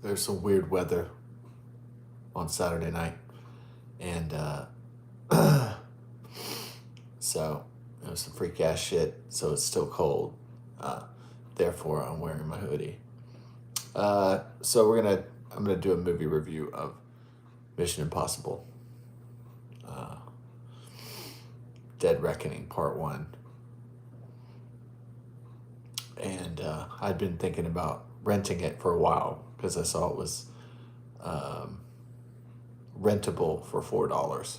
there's some weird weather on Saturday night, and so it was some freak ass shit. So it's still cold. Uh, Therefore, I'm wearing my hoodie. So I'm gonna do a movie review of Mission Impossible, uh, Dead Reckoning Part One, and I'd been thinking about renting it for a while because I saw it was um, rentable for $4.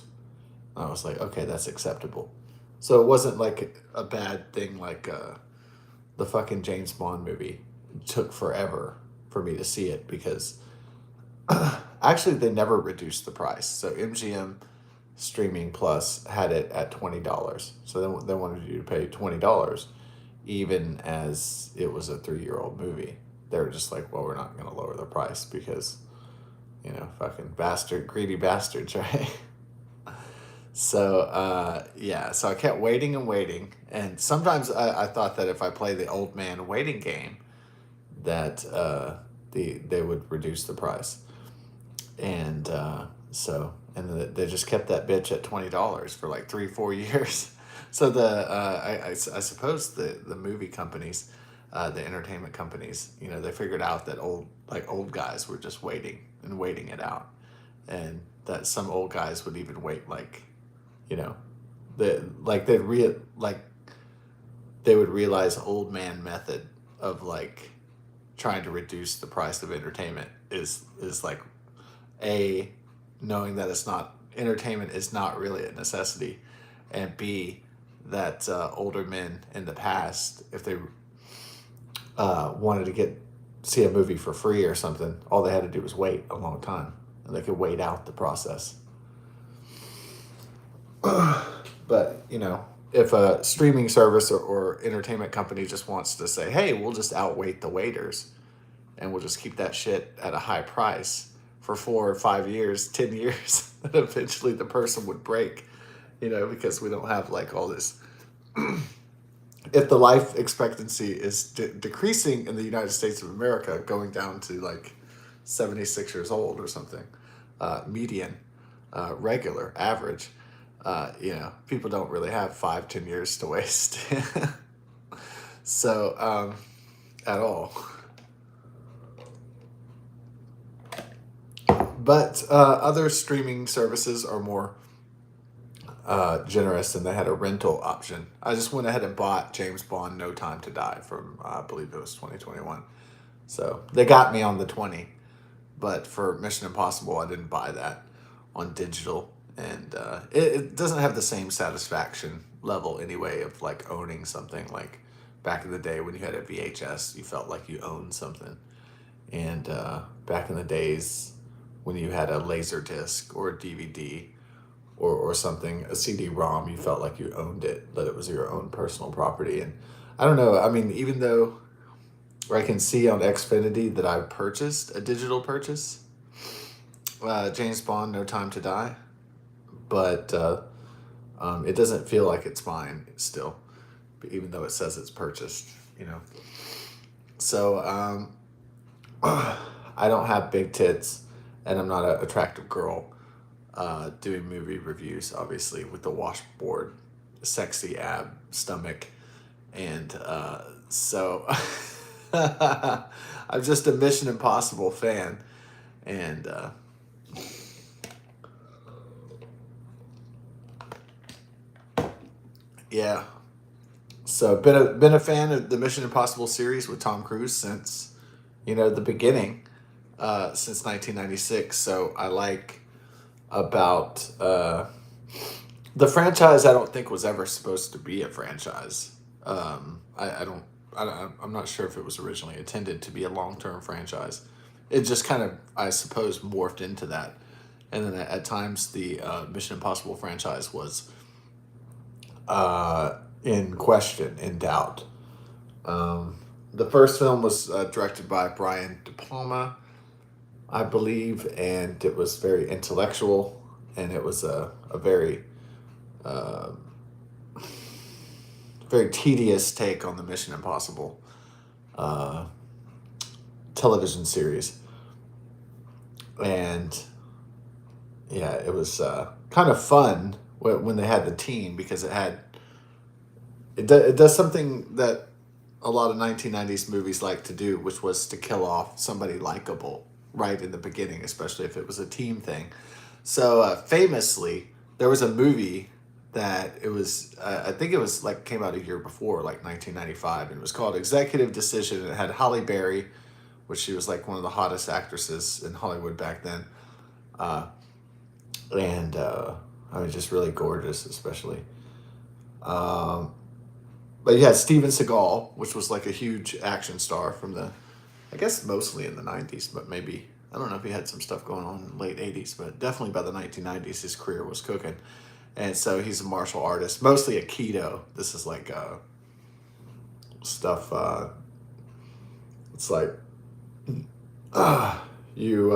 I was like, okay, that's acceptable. So it wasn't like a bad thing like the fucking James Bond movie. It took forever for me to see it because actually they never reduced the price. So MGM Streaming Plus had it at $20. So they wanted you to pay $20 even as it was a 3-year-old movie. They were just like, well, we're not going to lower the price because, fucking greedy bastards, right? So, yeah, so I kept waiting and waiting. And sometimes I thought that if I play the old man waiting game, that they would reduce the price. And and they just kept that bitch at $20 for like 3-4 years. So I suppose the movie companies, the entertainment companies, they figured out that old guys were just waiting and waiting it out, and that some old guys would even wait you know, like they would realize old man method of like trying to reduce the price of entertainment is like a knowing that it's not entertainment is not really a necessity, and B that older men in the past, if they wanted to see a movie for free or something, all they had to do was wait a long time, and they could wait out the process. But if a streaming service or entertainment company just wants to say, hey, we'll just outwait the waiters and we'll just keep that shit at a high price for 4 or 5 years, 10 years, then eventually the person would break, because we don't have like all this. If the life expectancy is decreasing in the United States of America, going down to like 76 years old or something, median, regular, average, people don't really have 5-10 years to waste. So, at all. But other streaming services are more generous, and they had a rental option. I just went ahead and bought James Bond No Time to Die from, I believe it was 2021. So they got me on the 20. But for Mission Impossible, I didn't buy that on digital. And it doesn't have the same satisfaction level anyway of like owning something. Like back in the day when you had a VHS, you felt like you owned something. And back in the days when you had a laser disc or a DVD or something, a CD-ROM, you felt like you owned it, that it was your own personal property. And I don't know, I mean, even though I can see on Xfinity that I purchased a digital purchase, James Bond No Time to Die, but it doesn't feel like it's mine still, even though it says it's purchased, So I don't have big tits, and I'm not an attractive girl doing movie reviews, obviously, with the washboard, sexy ab stomach, and so I'm just a Mission Impossible fan, and yeah. So been a fan of the Mission Impossible series with Tom Cruise since the beginning, since 1996. So I like about the franchise. I don't think was ever supposed to be a franchise. I'm not sure if it was originally intended to be a long-term franchise. It just kind of, I suppose, morphed into that. And then at times the Mission Impossible franchise was in question, in doubt. The first film was directed by Brian De Palma, I believe, and it was very intellectual, and it was a very very tedious take on the Mission Impossible television series. And yeah, it was kind of fun when they had the team because it does something that a lot of 1990s movies like to do, which was to kill off somebody likable right in the beginning, especially if it was a team thing. So famously, there was a movie that it was I think it was like came out a year before, like 1995, and it was called Executive Decision. And it had Halle Berry, which she was like one of the hottest actresses in Hollywood back then, uh, and I mean just really gorgeous, especially. Um, but you had Steven Seagal, which was like a huge action star from I guess mostly in the 90s, but maybe, I don't know if he had some stuff going on in the late 80s, but definitely by the 1990s, his career was cooking. And so he's a martial artist, mostly Aikido. This is like stuff, it's like, uh, you,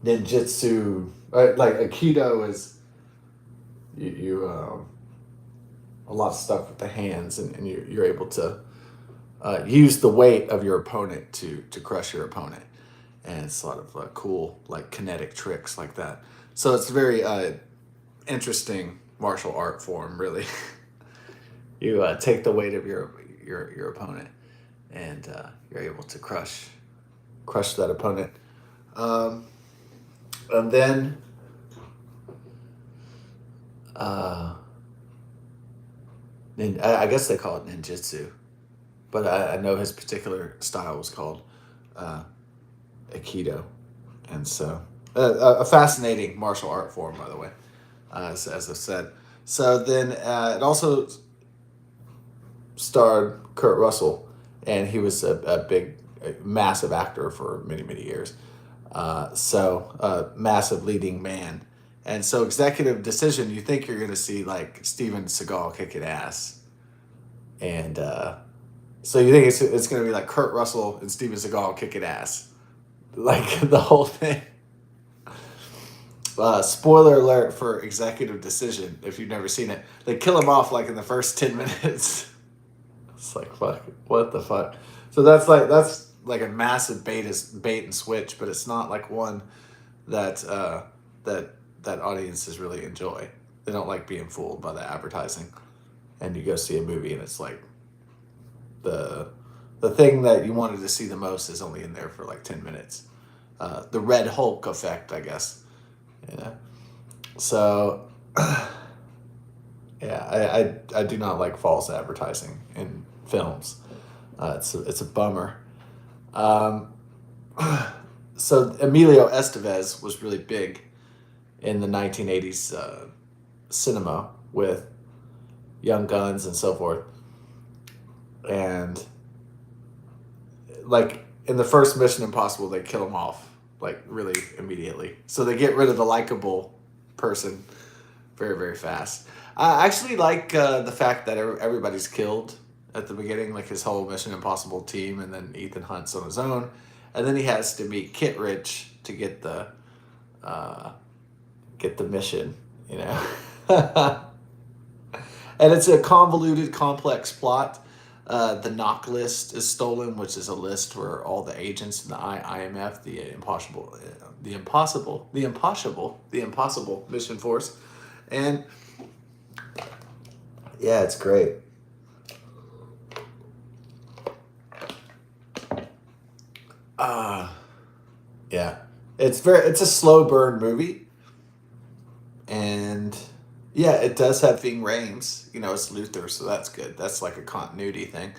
ninjutsu, like Aikido is, you a lot of stuff with the hands, and you're able to use the weight of your opponent to crush your opponent, and it's a lot of cool like kinetic tricks like that. So it's a very interesting martial art form, really. You take the weight of your opponent, and you're able to crush that opponent. Um, and then uh, I guess they call it ninjutsu, but I know his particular style was called uh, Aikido, and so a fascinating martial art form, by the way, as I said. So then it also starred Kurt Russell, and he was a big, a massive actor for many, many years. Massive leading man. And so, Executive Decision, you think you're going to see like Steven Seagal kicking ass. And so you think it's going to be like Kurt Russell and Steven Seagal kicking ass. Like the whole thing. Spoiler alert for Executive Decision if you've never seen it. They kill him off like in the first 10 minutes. It's like, fuck, what the fuck? So that's like a massive bait and switch, but it's not like one that that audiences really enjoy. They don't like being fooled by the advertising. And you go see a movie and it's like the the thing that you wanted to see the most is only in there for like 10 minutes. The Red Hulk effect, I guess. You know. So yeah, I do not like false advertising in films. It's a bummer. Um, so Emilio Estevez was really big in the 1980s cinema with Young Guns and so forth. And like in the first Mission Impossible, they kill him off like really immediately. So they get rid of the likable person very, very fast. I actually like the fact that everybody's killed at the beginning, like his whole Mission Impossible team, and then Ethan Hunt's on his own, and then he has to meet Kit Rich to uh, get the mission, you know. And it's a convoluted, complex plot. The knock list is stolen, which is a list where all the agents in the IMF, the impossible mission force, and yeah, it's great. Uh yeah, it's a slow burn movie, and yeah, it does have Ving Rhames. You know, it's Luther, so that's good. That's like a continuity thing.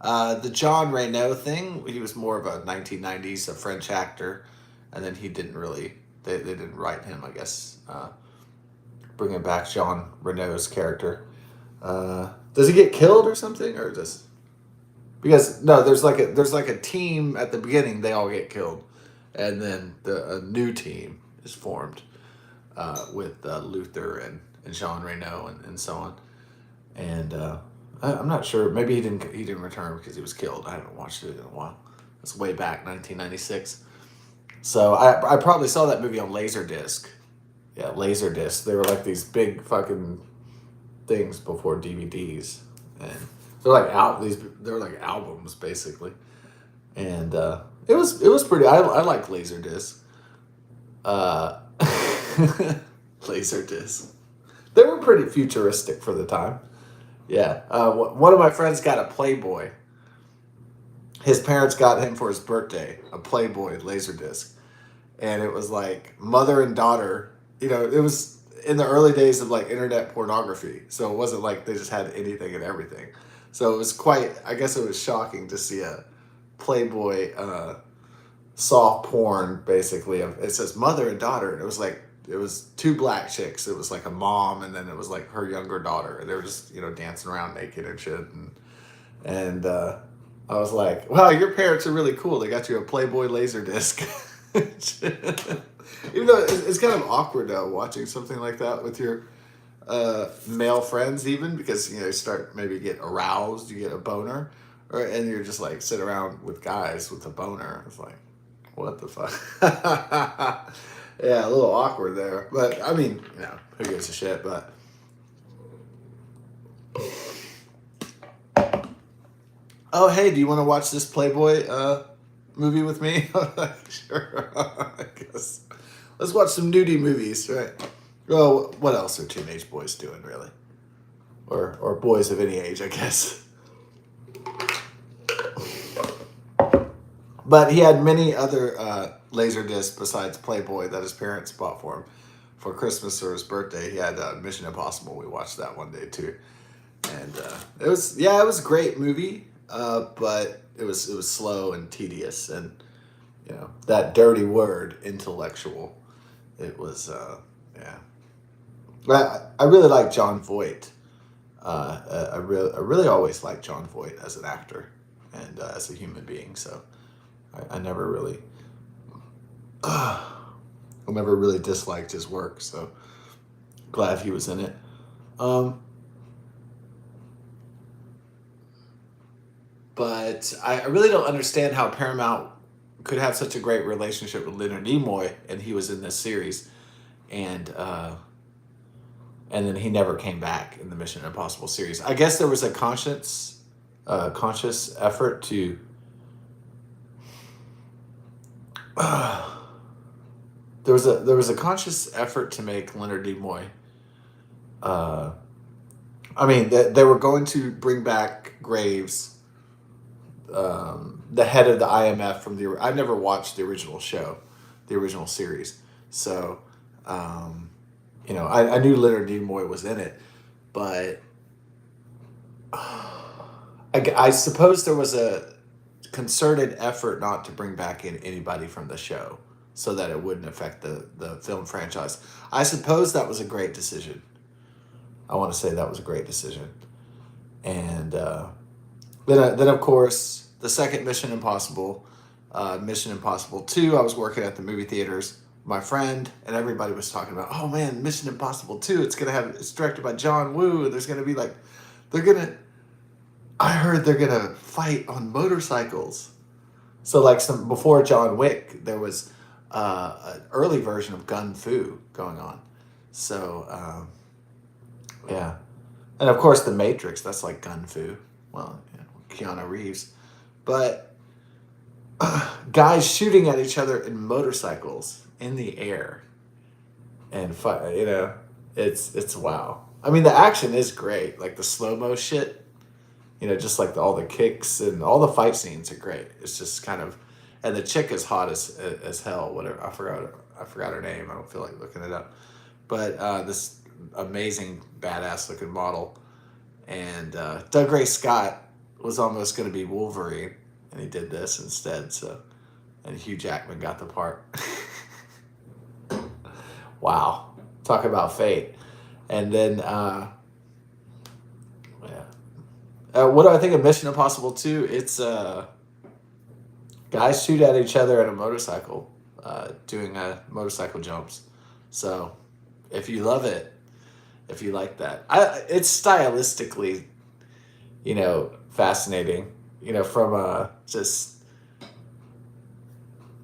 The John Reno thing, he was more of a 1990s, a French actor, and then he didn't really, they didn't write him, I guess, bringing back Jean Reno's character. Does he get killed or something, or just because no? There's like a team at the beginning. They all get killed, and then a new team is formed with Luther and Jean Reno and so on. And I'm not sure. Maybe he didn't return because he was killed. I haven't watched it in a while. It's way back 1996. So I probably saw that movie on Laserdisc. Yeah, Laserdisc. They were like these big fucking things before DVDs, and they're like out these. They're like albums basically, and It was pretty. I like Laserdisc. Uh, Laserdisc. They were pretty futuristic for the time. Yeah. One of my friends got a Playboy. His parents got him for his birthday a Playboy Laserdisc, and it was like mother and daughter. It was in the early days of like internet pornography, so it wasn't like they just had anything and everything. So it was quite. I guess it was shocking to see a Playboy soft porn, basically. It says mother and daughter, and it was two black chicks. It was like a mom, and then it was like her younger daughter, and they were just dancing around naked and shit, and I was like, wow, your parents are really cool. They got you a Playboy Laserdisc. Even though it's kind of awkward though watching something like that with your male friends, even because you start maybe get aroused, you get a boner, and you're just like sit around with guys with a boner. It's like, what the fuck? Yeah, a little awkward there, but I mean, who gives a shit? But oh, hey, do you want to watch this Playboy movie with me? I'm like, sure, I guess. Let's watch some nudie movies, right? Well, what else are teenage boys doing, really? Or boys of any age, I guess. But he had many other laser discs besides Playboy that his parents bought for him for Christmas or his birthday. He had Mission Impossible. We watched that one day too, and it was a great movie. But it was slow and tedious, and that dirty word intellectual. It was yeah. I really like John Voight. I really always liked John Voight as an actor and as a human being. So I never really I never really disliked his work. So glad he was in it. Um, but I really don't understand how Paramount could have such a great relationship with Leonard Nimoy, and he was in this series, and and then he never came back in the Mission Impossible series. I guess there was a conscious effort to. There was a conscious effort to make Leonard Nimoy. Uh, I mean, they were going to bring back Graves, the head of the IMF from the. I never watched the original show, the original series, so I knew Leonard Nimoy was in it, but I suppose there was a concerted effort not to bring back in anybody from the show so that it wouldn't affect the film franchise. I suppose that was a great decision. I want to say that was a great decision. And then of course, the second Mission Impossible 2, I was working at the movie theaters. My friend and everybody was talking about, oh man, Mission Impossible 2, it's directed by John Woo, and there's going to be like, they're going to, I heard they're going to fight on motorcycles. So like before John Wick, there was an early version of Gun Fu going on. So, yeah. And of course, The Matrix, that's like Gun Fu. Well, Keanu Reeves. But guys shooting at each other in motorcycles in the air and fight, it's wow. I mean, the action is great. Like the slow-mo shit, just like all the kicks and all the fight scenes are great. It's just kind of, and the chick is hot as hell. Whatever, I forgot her name. I don't feel like looking it up. But this amazing badass looking model, and Doug Ray Scott was almost going to be Wolverine, and he did this instead. So, and Hugh Jackman got the part. Wow, talk about fate. And then, yeah. What do I think of Mission Impossible 2? It's guys shoot at each other in a motorcycle, doing motorcycle jumps. So, if you love it, if you like that, it's stylistically, fascinating. From a just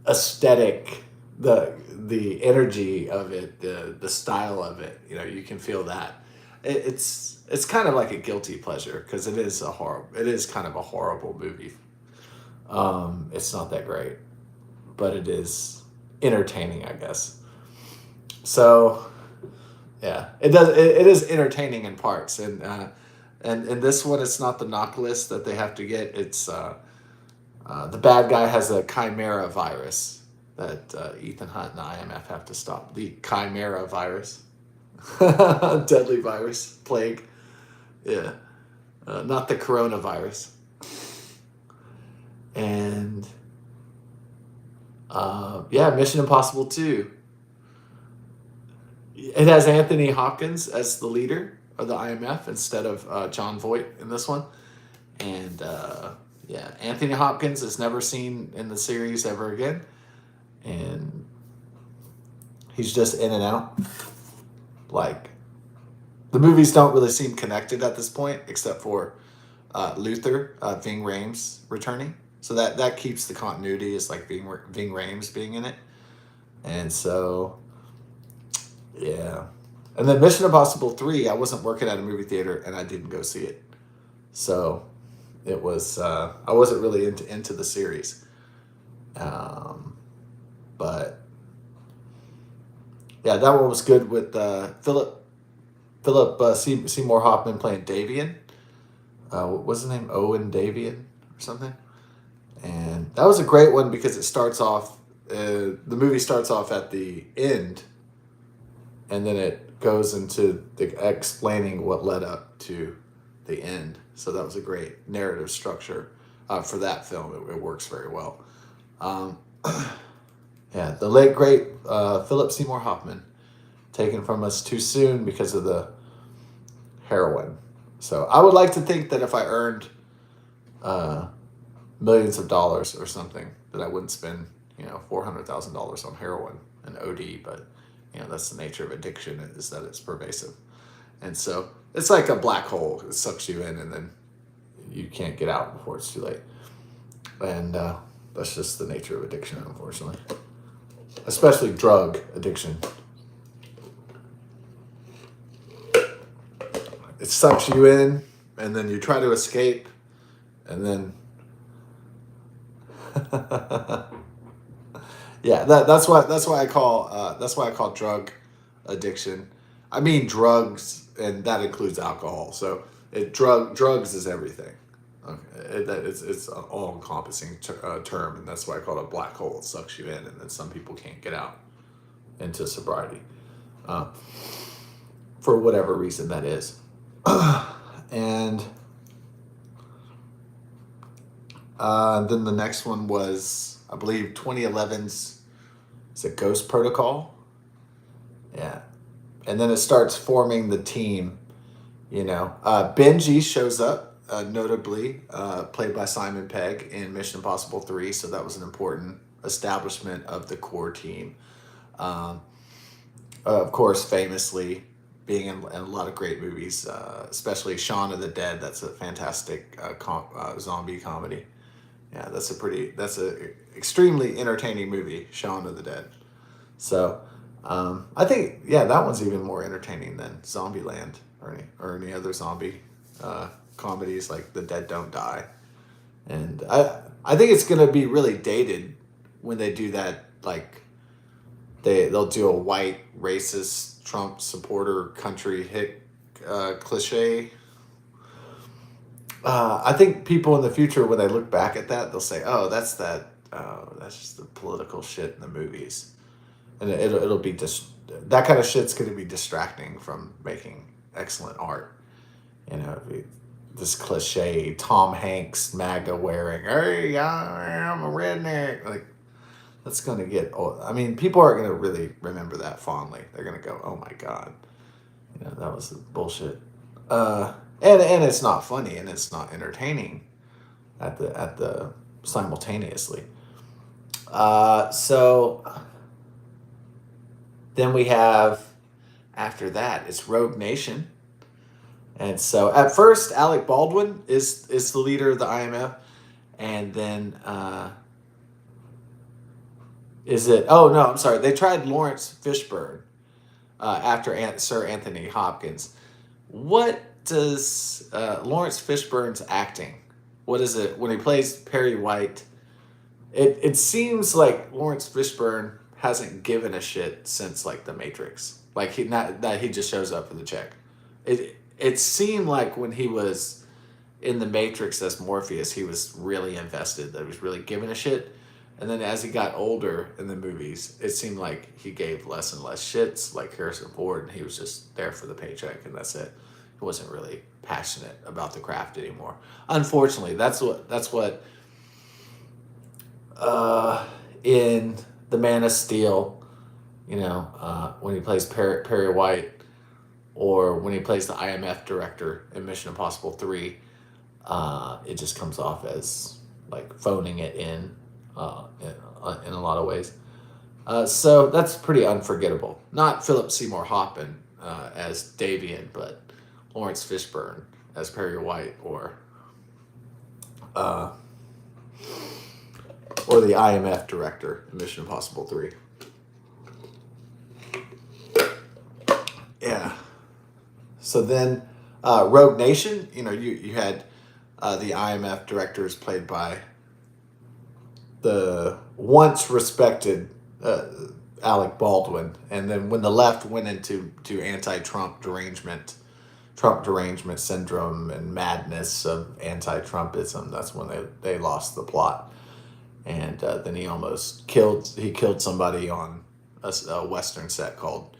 aesthetic, the energy of it, the style of it. You can feel that. It's kind of like a guilty pleasure because it is kind of a horrible movie. It's not that great. but it is entertaining, I guess. So yeah, it is entertaining in parts, and in this one, it's not the knock list that they have to get. It's the bad guy has a chimera virus that Ethan Hunt and the IMF have to stop. The chimera virus, deadly virus, plague. Yeah, not the coronavirus. And yeah, Mission Impossible 2. It has Anthony Hopkins as the leader of the IMF instead of John Voight in this one. And yeah, Anthony Hopkins is never seen in the series ever again. And he's just in and out. Like, the movies don't really seem connected at this point, except for Luther, Ving Rhames returning. So that keeps the continuity. It's like Ving Rhames being in it. And so, yeah. And then Mission Impossible 3, I wasn't working at a movie theater and I didn't go see it. So it was, I wasn't really into the series. But yeah, that one was good with Philip Seymour Hoffman playing Davian. What was his name? Owen Davian or something. And that was a great one because it starts off, the movie starts off at the end, and then it goes into explaining what led up to the end. So that was a great narrative structure for that film. It works very well. Yeah, the late, great Philip Seymour Hoffman, taken from us too soon because of the heroin. So I would like to think that if I earned millions of dollars or something, that I wouldn't spend, $400,000 on heroin and OD. But that's the nature of addiction, is that it's pervasive, and so it's like a black hole. It sucks you in, and then you can't get out before it's too late. And that's just the nature of addiction, unfortunately, especially drug addiction. It sucks you in, and then you try to escape, and then yeah, that's why I call drug addiction. I mean drugs, and that includes alcohol. So drugs is everything. Okay, it's an all encompassing term, and that's why I call it a black hole. It sucks you in, and then some people can't get out into sobriety, for whatever reason that is. And then the next one was, I believe, 2011's, is it Ghost Protocol? Yeah. And then it starts forming the team, Benji shows up, notably, played by Simon Pegg in Mission Impossible 3, so that was an important establishment of the core team. Of course, famously being in a lot of great movies, especially Shaun of the Dead. That's a fantastic zombie comedy. Yeah, that's a extremely entertaining movie, Shaun of the Dead. So I think, yeah, that one's even more entertaining than Zombieland or any other zombie comedies like The Dead Don't Die. And I think it's gonna be really dated when they do that. Like they'll do a white racist Trump supporter country hick cliche. I think people in the future, when they look back at that, they'll say, "Oh, that's just the political shit in the movies," and it'll be just that kind of shit's going to be distracting from making excellent art. This cliche Tom Hanks MAGA wearing, "Hey, I'm a redneck," like that's going to get old. I mean, people aren't going to really remember that fondly. They're going to go, "Oh my god, that was bullshit." And it's not funny and it's not entertaining at the simultaneously. So then we have, after that, it's Rogue Nation. And so at first, Alec Baldwin is the leader of the IMF, and then oh no, I'm sorry, they tried Lawrence Fishburne after Sir Anthony Hopkins. What does Lawrence Fishburne's acting? What is it when he plays Perry White? it seems like Lawrence Fishburne hasn't given a shit since like The Matrix. Like he not that he just shows up for the check. It seemed like when he was in The Matrix as Morpheus, he was really invested. That he was really giving a shit. And then as he got older in the movies, it seemed like he gave less and less shits, like Harrison Ford, and he was just there for the paycheck, and that's it. He wasn't really passionate about the craft anymore. Unfortunately, that's what in The Man of Steel, when he plays Perry White, or when he plays the IMF director in Mission Impossible 3, it just comes off as like phoning it in a lot of ways. So that's pretty unforgettable. Not Philip Seymour Hoffman as Davian, but Lawrence Fishburne as Perry White, or the IMF director in Mission Impossible 3. Yeah. So then, Rogue Nation, you had the IMF directors played by the once respected Alec Baldwin, and then when the left went into anti-Trump derangement syndrome and madness of anti-Trumpism, that's when they lost the plot, and then he killed somebody on a Western set called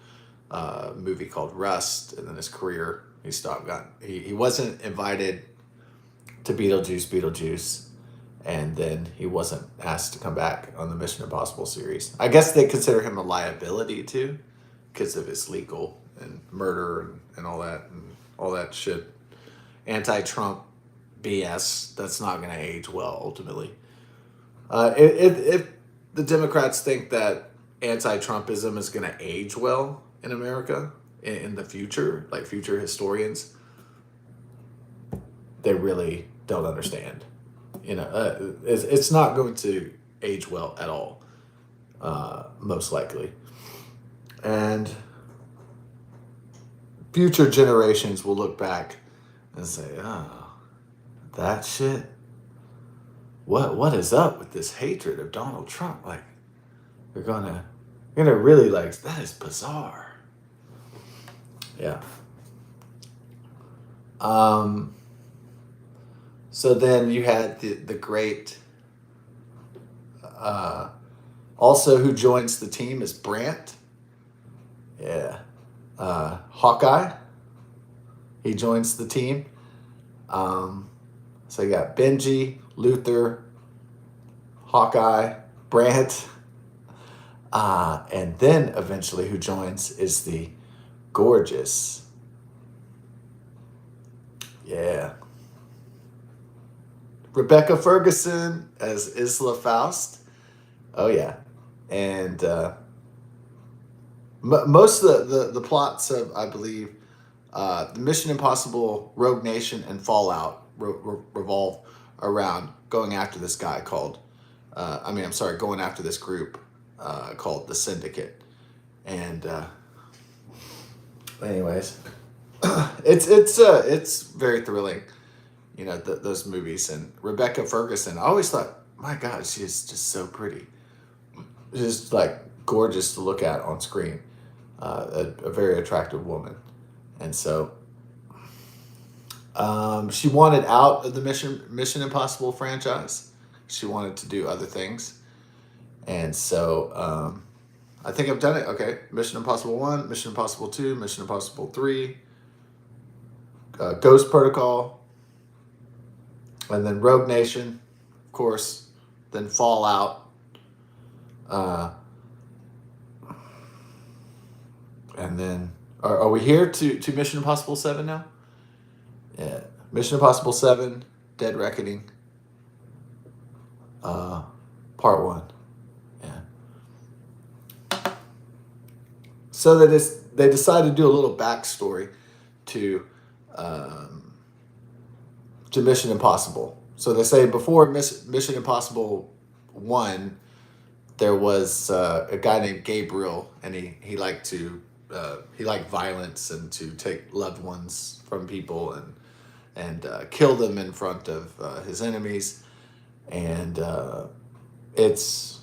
movie called Rust, and then his career he wasn't invited to Beetlejuice, and then he wasn't asked to come back on the Mission Impossible series. I guess they consider him a liability too, because of his legal and murder and all that shit, anti-Trump BS. That's not going to age well ultimately. If the Democrats think that anti-Trumpism is going to age well in America in the future, like future historians, they really don't understand. It's not going to age well at all, most likely. And future generations will look back and say, oh, that shit? What is up with this hatred of Donald Trump? Like, you're gonna really like, that is bizarre. Yeah. So then you had the great, also who joins the team is Brant. Yeah. Hawkeye. He joins the team. So you got Benji, Luther, Hawkeye, Brant. And then eventually who joins is the gorgeous. Yeah. Rebecca Ferguson as Isla Faust. Oh, yeah. And most of the plots of, I believe, the Mission Impossible, Rogue Nation, and Fallout revolve around going after this guy called, going after this group called the Syndicate. And anyways, it's very thrilling, those movies. And Rebecca Ferguson, I always thought, my God, she's just so pretty, just like gorgeous to look at on screen, a very attractive woman. And so she wanted out of the Mission Impossible franchise. She wanted to do other things. And so I think I've done it. Okay, Mission Impossible 1, Mission Impossible 2, Mission Impossible 3, Ghost Protocol, and then Rogue Nation, of course, then Fallout, and then are we here to Mission Impossible 7 now? Yeah, Mission Impossible 7, Dead Reckoning, Part 1. Yeah. So they decided to do a little backstory to Mission Impossible. So they say before Mission Impossible 1, there was a guy named Gabriel, and he liked violence and to take loved ones from people and kill them in front of his enemies. And it's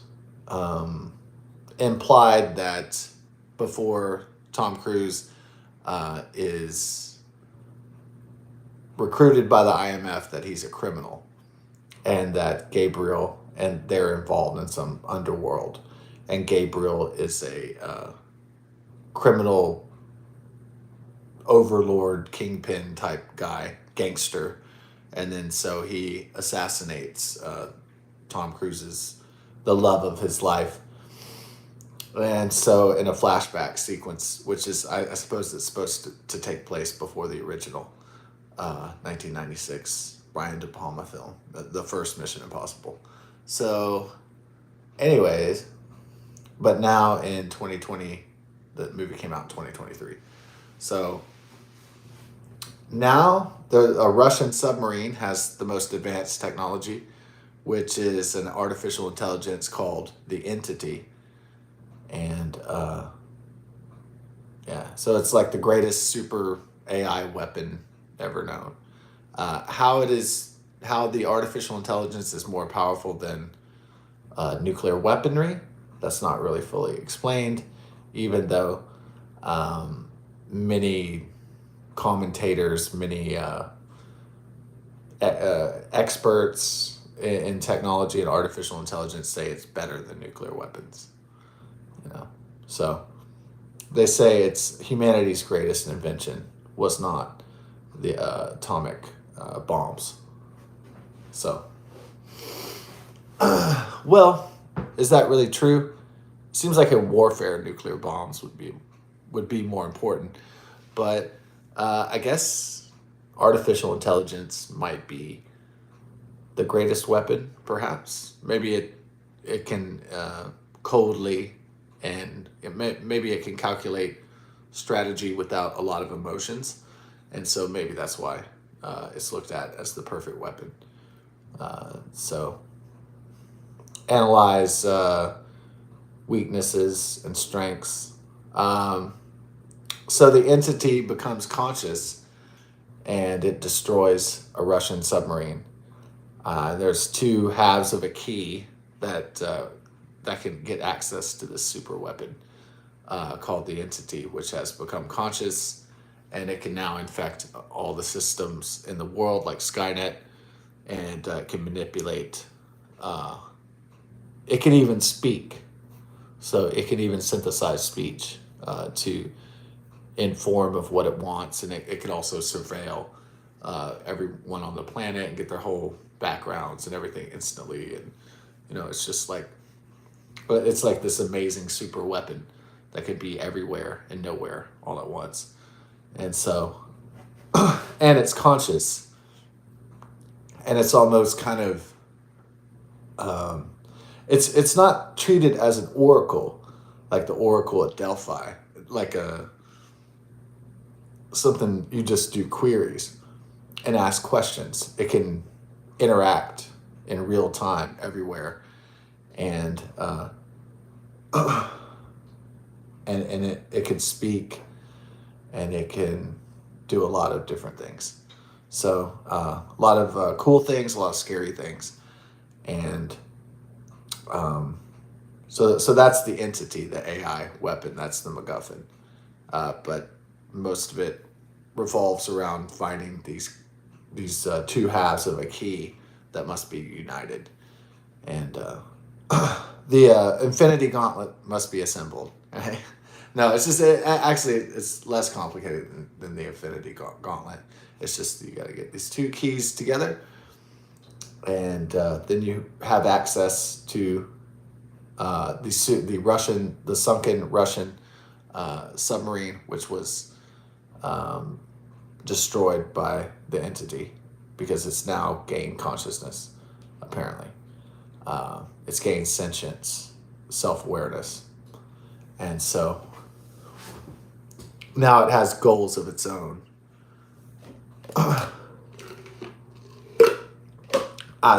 implied that before Tom Cruise is recruited by the IMF, that he's a criminal, and that Gabriel and they're involved in some underworld, and Gabriel is a criminal overlord, kingpin type guy, gangster, and then so he assassinates Tom Cruise's the love of his life. And so in a flashback sequence, which is I suppose it's supposed to take place before the original 1996 Brian De Palma film, the first Mission Impossible. So, anyways, but now in 2020, the movie came out in 2023. So now a Russian submarine has the most advanced technology, which is an artificial intelligence called the Entity. And yeah, so it's like the greatest super AI weapon ever known. How the artificial intelligence is more powerful than nuclear weaponry, that's not really fully explained, even though many commentators, many experts in technology and artificial intelligence say it's better than nuclear weapons. So they say it's humanity's greatest invention was not the atomic bombs. So, well, is that really true? Seems like in warfare, nuclear bombs would be more important, but I guess artificial intelligence might be the greatest weapon. Perhaps maybe it can coldly and maybe it can calculate strategy without a lot of emotions, and so maybe that's why it's looked at as the perfect weapon. So analyze weaknesses and strengths. So the Entity becomes conscious and it destroys a Russian submarine. There's two halves of a key that can get access to this super weapon called the Entity, which has become conscious, and it can now infect all the systems in the world, like Skynet, and can manipulate. It can even speak, so it can even synthesize speech to inform of what it wants, and it can also surveil everyone on the planet and get their whole backgrounds and everything instantly. And it's just like, but it's like this amazing super weapon that could be everywhere and nowhere all at once. And so, and it's conscious, and it's almost kind of, it's not treated as an oracle, like the oracle at Delphi, like something you just do queries and ask questions. It can interact in real time everywhere, and it can speak, and it can do a lot of different things. So a lot of cool things, a lot of scary things, and so that's the Entity, the AI weapon. That's the MacGuffin. But most of it revolves around finding these two halves of a key that must be united, and the Infinity Gauntlet must be assembled. Right? No, it's just actually it's less complicated than the Infinity Gauntlet. It's just you got to get these two keys together, and then you have access to the sunken Russian submarine, which was destroyed by the Entity because it's now gained consciousness. Apparently, it's gained sentience, self-awareness, and so now it has goals of its own.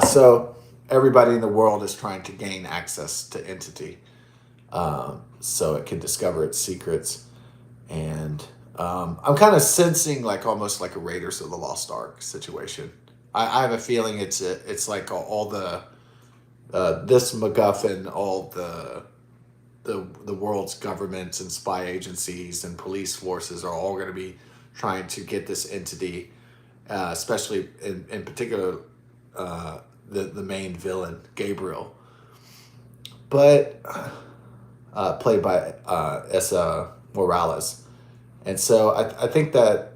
So everybody in the world is trying to gain access to Entity, so it can discover its secrets. And I'm kind of sensing like almost like a Raiders of the Lost Ark situation. I have a feeling it's like all the this MacGuffin, all the world's governments and spy agencies and police forces are all going to be trying to get this entity, especially in particular, the main villain Gabriel, but played by Essa Morales. And so I think that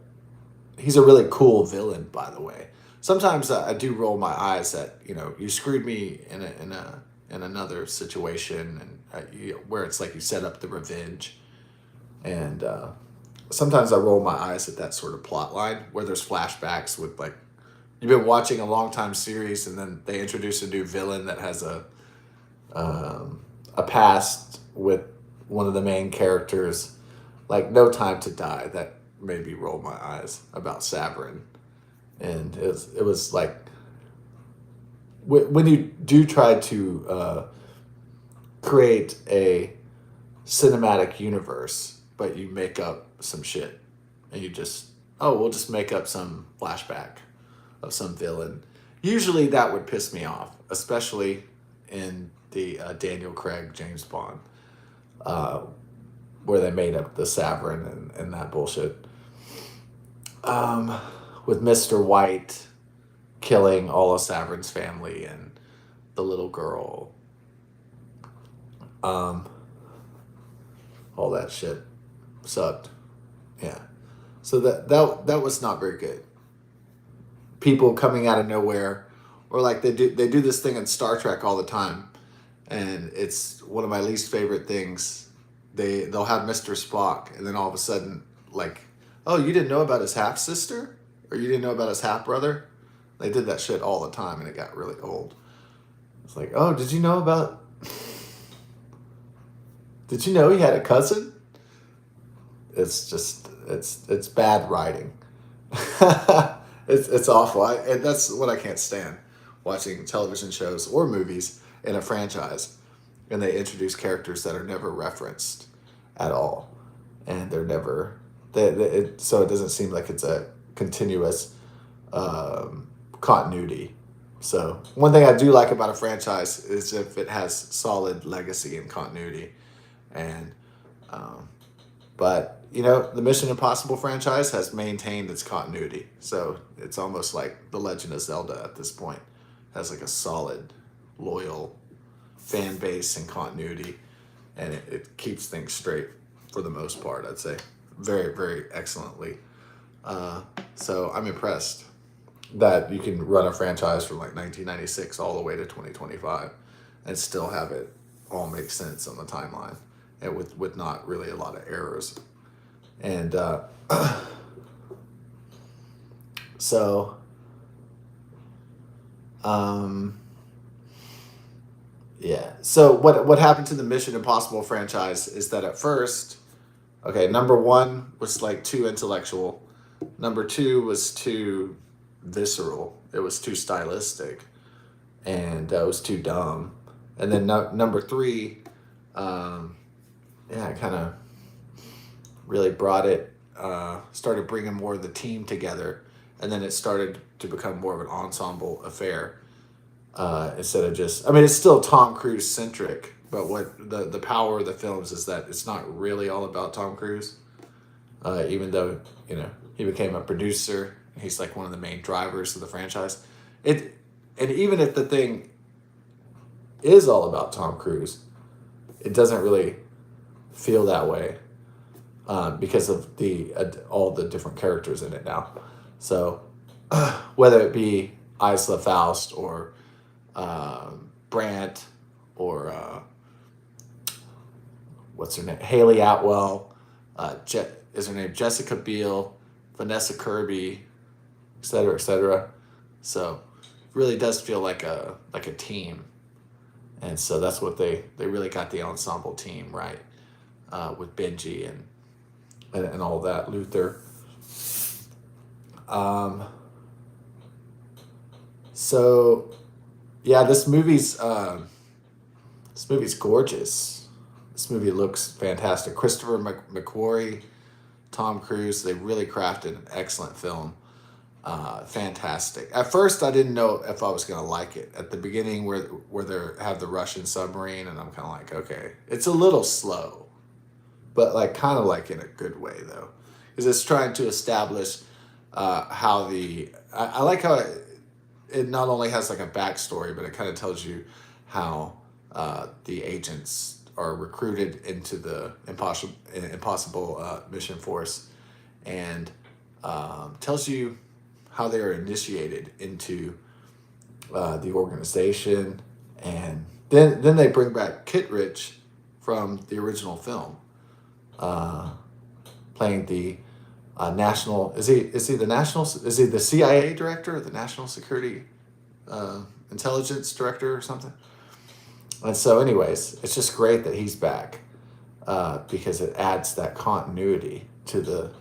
he's a really cool villain, by the way. Sometimes I do roll my eyes at, you screwed me in another situation, and where it's like you set up the revenge, and sometimes I roll my eyes at that sort of plot line where there's flashbacks with, like, you've been watching a long time series and then they introduce a new villain that has a past with one of the main characters, like No Time to Die. That made me roll my eyes about Saverin. And it was like, when you do try to create a cinematic universe, but you make up some shit, and you just, oh, we'll just make up some flashback of some villain. Usually that would piss me off, especially in the Daniel Craig James Bond, uh, where they made up the Saverin and that bullshit. Um, with Mr. White killing all of Saverin's family and the little girl, um, all that shit sucked. Yeah. So that was not very good. People coming out of nowhere, or like they do this thing in Star Trek all the time, and it's one of my least favorite things. They'll have Mr. Spock, and then all of a sudden, like, oh, you didn't know about his half sister, or you didn't know about his half brother. They did that shit all the time, and it got really old. It's like, oh, did you know about? Did you know he had a cousin? It's just it's bad writing. It's awful. And that's what I can't stand, watching television shows or movies in a franchise, and they introduce characters that are never referenced at all, and they're never so it doesn't seem like it's a continuous continuity. So one thing I do like about a franchise is if it has solid legacy and continuity, and um, but the Mission Impossible franchise has maintained its continuity. So it's almost like The Legend of Zelda at this point has like a solid, loyal fan base and continuity, and it keeps things straight for the most part, I'd say. Very, very excellently. So I'm impressed that you can run a franchise from like 1996 all the way to 2025 and still have it all make sense on the timeline, and with not really a lot of errors. And so, um, yeah. So what happened to the Mission Impossible franchise is that at first, okay, number one was like too intellectual. Number two was too visceral. It was too stylistic, and it was too dumb. And then number three, yeah, kind of really brought it, started bringing more of the team together, and then it started to become more of an ensemble affair, instead of just. I mean, it's still Tom Cruise centric, but what the power of the films is that it's not really all about Tom Cruise, even though he became a producer. He's like one of the main drivers of the franchise. And even if the thing is all about Tom Cruise, it doesn't really feel that way, because of the all the different characters in it now. So whether it be Isla Faust or Brandt, or what's her name, Haley Atwell, is her name Jessica Biel, Vanessa Kirby, et cetera, et cetera. So it really does feel like a team, and so that's what they really got the ensemble team right, with Benji and all that, Luther. Um, so yeah, this movie's gorgeous. This movie looks fantastic. Christopher McQuarrie, Tom Cruise, they really crafted an excellent film. Fantastic. At first, I didn't know if I was gonna like it. At the beginning, where they have the Russian submarine, and I'm kind of like, okay, it's a little slow, but like kind of like in a good way though, because it's trying to establish how the I like how it not only has like a backstory, but it kind of tells you how the agents are recruited into the impossible mission force, and tells you how they are initiated into the organization, and then they bring back Kit Rich from the original film, uh, playing the national. Is he the national? Is he the CIA director, the National Security Intelligence Director, or something? And so, anyways, it's just great that he's back because it adds that continuity to the.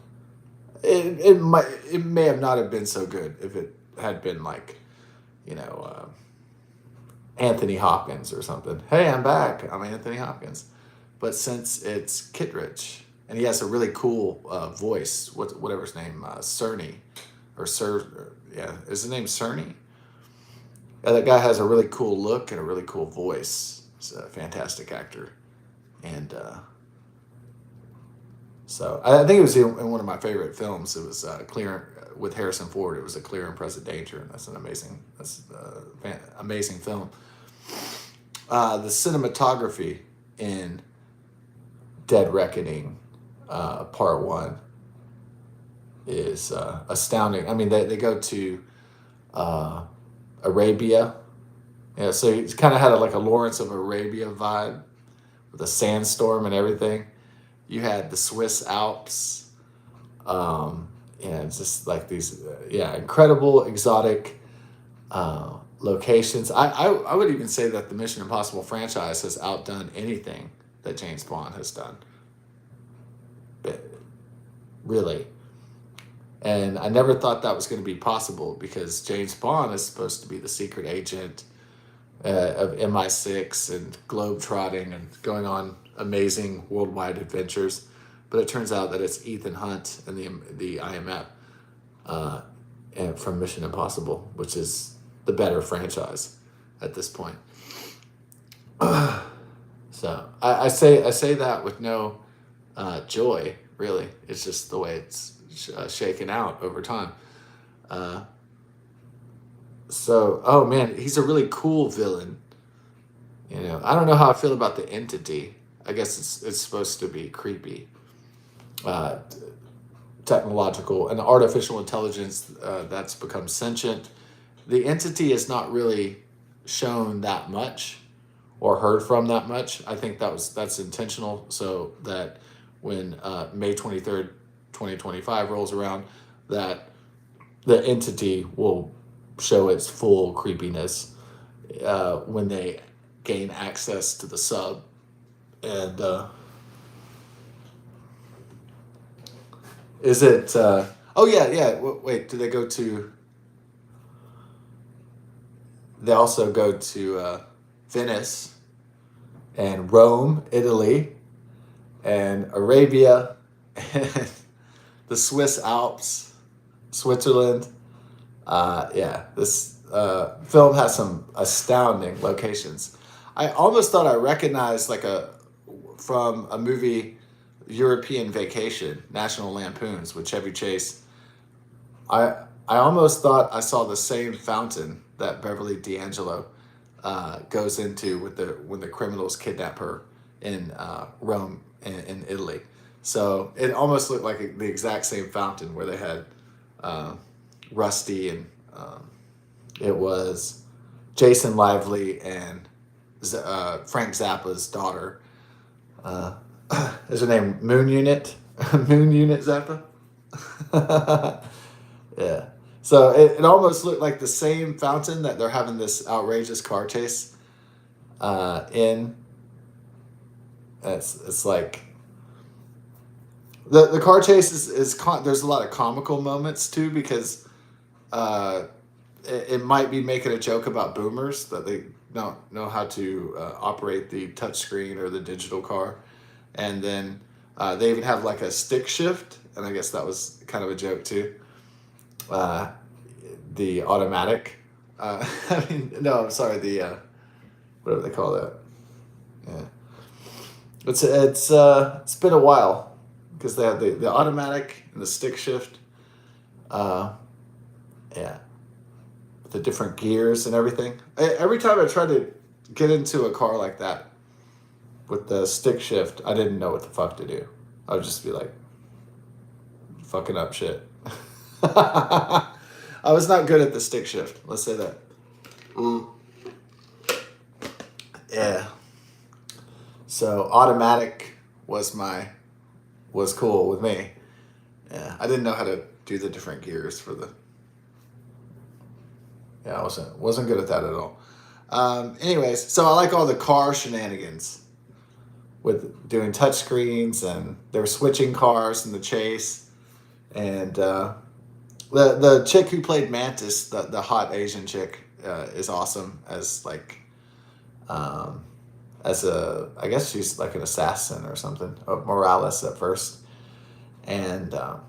It may have not have been so good if it had been like, you know, Anthony Hopkins or something. Hey, I'm back. I'm Anthony Hopkins. But since it's Kittredge, and he has a really cool voice, whatever his name, Cerny, or Sir, yeah, is his name Cerny? Yeah, that guy has a really cool look and a really cool voice. He's a fantastic actor, and so I think it was in one of my favorite films. It was Clear with Harrison Ford. It was A Clear and Present Danger, and that's amazing film. The cinematography in Dead Reckoning Part One is astounding. I mean, they go to uh, Arabia. Yeah, so it's kind of had like a Lawrence of Arabia vibe with a sandstorm and everything. You had the Swiss Alps, and it's just like these, yeah, incredible exotic locations. I would even say that the Mission Impossible franchise has outdone anything that James Bond has done. But really, and I never thought that was going to be possible because James Bond is supposed to be the secret agent of MI6 and globetrotting and going on amazing worldwide adventures. But it turns out that it's Ethan Hunt and the IMF and from Mission Impossible, which is the better franchise at this point. So I say that with no joy, really. It's just the way it's shaken out over time. Uh, so, oh man, he's a really cool villain. You know, I don't know how I feel about the entity. I guess it's supposed to be creepy, uh, technological, and artificial intelligence that's become sentient. The entity is not really shown that much or heard from that much. I think that's intentional, so that when May 23rd, 2025 rolls around, that the entity will show its full creepiness when they gain access to the sub. And is it? Oh yeah, yeah. Wait, do they go to? They also go to Venice and Rome, Italy, and Arabia, and the Swiss Alps, Switzerland. Yeah, this film has some astounding locations. I almost thought I recognized like a from a movie, European Vacation, National Lampoons with Chevy Chase. I almost thought I saw the same fountain that Beverly D'Angelo goes into with the when the criminals kidnap her in Rome in Italy. So it almost looked like the exact same fountain where they had uh, Rusty and it was Jason Lively and Frank Zappa's daughter. Uh, is her name Moon Unit? Moon Unit Zappa? Yeah. So it almost looked like the same fountain that they're having this outrageous car chase in. It's like the car chase there's a lot of comical moments too because uh, it might be making a joke about boomers that they don't know how to operate the touchscreen or the digital car, and then they even have like a stick shift, and I guess that was kind of a joke too. the automatic. I mean, no, I'm sorry, the whatever they call that. Yeah, it's been a while because they have the automatic and the stick shift. Uh, yeah, the different gears and everything. Every time I try to get into a car like that with the stick shift, I didn't know what the fuck to do. I would just be like fucking up shit. I was not good at the stick shift. Let's say that. Mm. Yeah. So automatic was cool with me. Yeah, I didn't know how to do the different gears for the. Yeah, I wasn't good at that at all. Anyways, so I like all the car shenanigans with doing touch screens, and they were switching cars in the chase, and the chick who played Mantis, the hot Asian chick, is awesome as like um, as a, I guess she's like an assassin or something of Morales at first, and I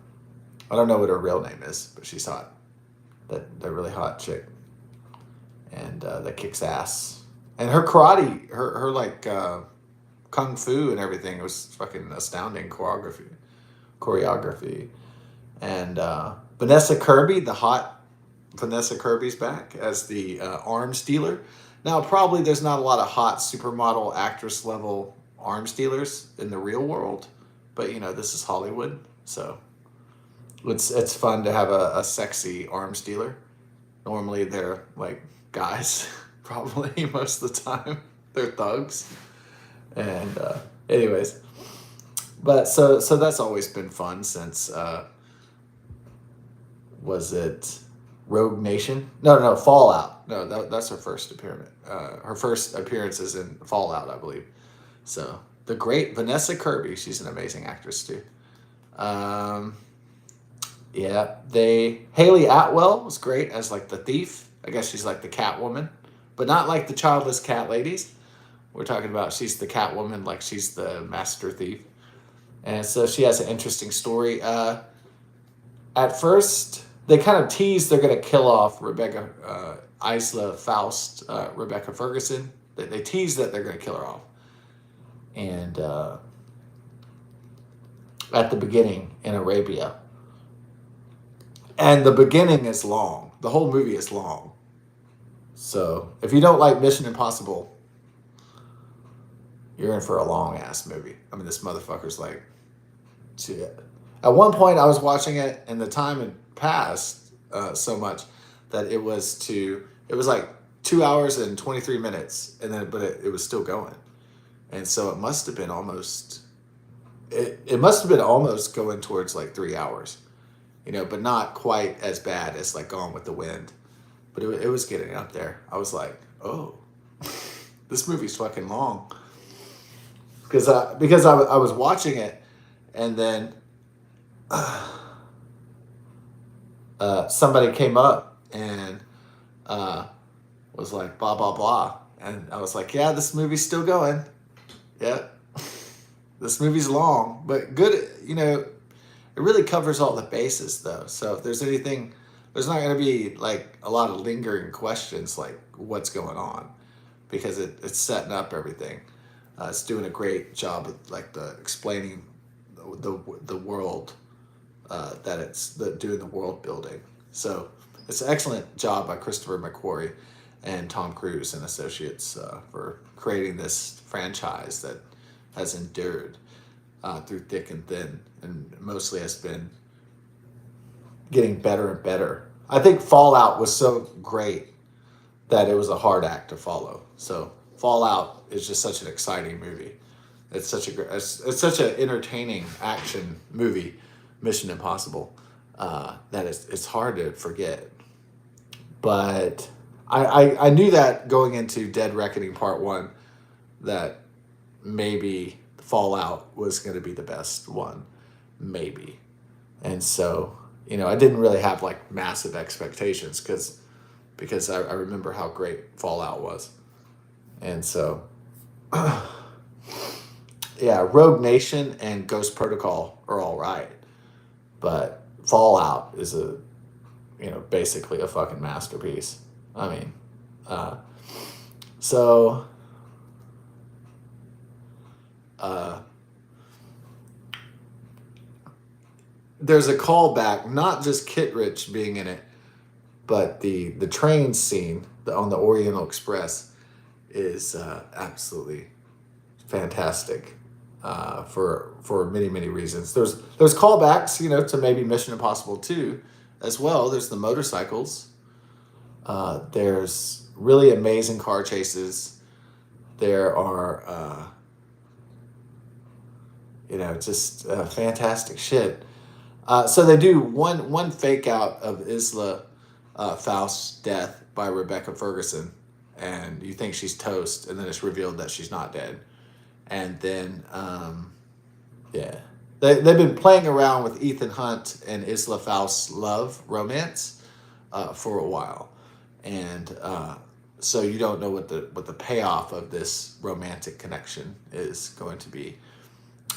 don't know what her real name is, but she's hot. That really hot chick, and that kicks ass. And her karate, her like kung fu and everything was fucking astounding choreography. And Vanessa Kirby, the hot Vanessa Kirby's back as the arms dealer. Now, probably there's not a lot of hot supermodel actress level arms dealers in the real world, but you know, this is Hollywood, so it's fun to have a sexy arms dealer. Normally they're like guys, probably most of the time. They're thugs. And anyways, but so that's always been fun since was it Rogue Nation? No, Fallout. No, that's her first appearance. Her first appearance is in Fallout, I believe. So the great Vanessa Kirby, she's an amazing actress too. Um, yeah, Haley Atwell was great as like the thief. I guess she's like the Catwoman, but not like the childless cat ladies. We're talking about she's the Catwoman, like she's the master thief, and so she has an interesting story. At first, they kind of tease they're gonna kill off Rebecca Isla Faust, Rebecca Ferguson. They tease that they're gonna kill her off, and at the beginning in Arabia. And the beginning is long. The whole movie is long. So if you don't like Mission Impossible, you're in for a long ass movie. I mean, this motherfucker's like, shit. At one point, I was watching it, and the time had passed so much that it was like 2 hours and 23 minutes, and then but it was still going, and so it must have been almost. It must have been almost going towards like 3 hours, you know, but not quite as bad as like Gone with the Wind, but it was getting up there. I was like, oh, this movie's fucking long. Because I was watching it, and then somebody came up and was like blah blah blah, and I was like, yeah, this movie's still going. Yeah, this movie's long, but good. You know, it really covers all the bases though. So if there's anything, there's not going to be like a lot of lingering questions like what's going on, because it's setting up everything. It's doing a great job of like the explaining the world that it's doing the world building. So it's an excellent job by Christopher McQuarrie and Tom Cruise and Associates for creating this franchise that has endured through thick and thin, and mostly has been getting better and better. I think Fallout was so great that it was a hard act to follow. So Fallout is just such an exciting movie. It's such an entertaining action movie, Mission Impossible, that it's hard to forget. But I knew that going into Dead Reckoning Part 1 that maybe Fallout was going to be the best one, maybe. And so, you know, I didn't really have like massive expectations because I remember how great Fallout was. And so, yeah, Rogue Nation and Ghost Protocol are all right, but Fallout is basically a fucking masterpiece. I mean, uh, so uh, there's a callback, not just Kittredge being in it, but the train scene on the Oriental Express is absolutely fantastic for many reasons. There's callbacks, to maybe Mission Impossible 2 as well. There's the motorcycles. There's really amazing car chases. There are just fantastic shit. So they do one fake out of Isla Faust's death by Rebecca Ferguson, and you think she's toast, and then it's revealed that she's not dead. And then, they've been playing around with Ethan Hunt and Isla Faust's love romance for a while, and so you don't know what the payoff of this romantic connection is going to be.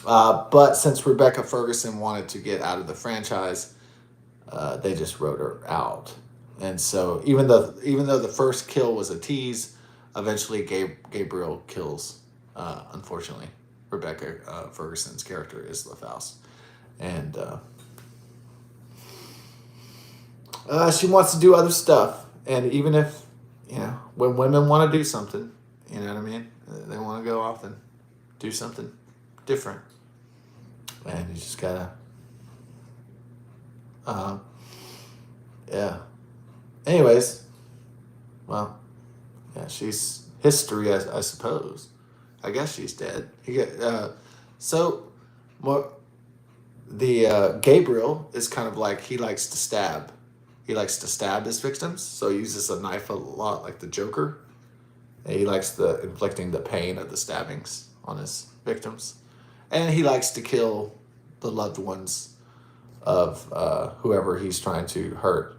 But since Rebecca Ferguson wanted to get out of the franchise, they just wrote her out. And so even though the first kill was a tease, eventually Gabriel kills, unfortunately, Rebecca Ferguson's character, Isla Faust. And she wants to do other stuff. And even if, when women want to do something, you know what I mean? They want to go off and do something different. And you just gotta, yeah. Anyways, well, yeah, she's history, I suppose. I guess she's dead. Gabriel is kind of like, he likes to stab. He likes to stab his victims, so he uses a knife a lot, like the Joker. And he likes inflicting the pain of the stabbings on his victims. And he likes to kill the loved ones of whoever he's trying to hurt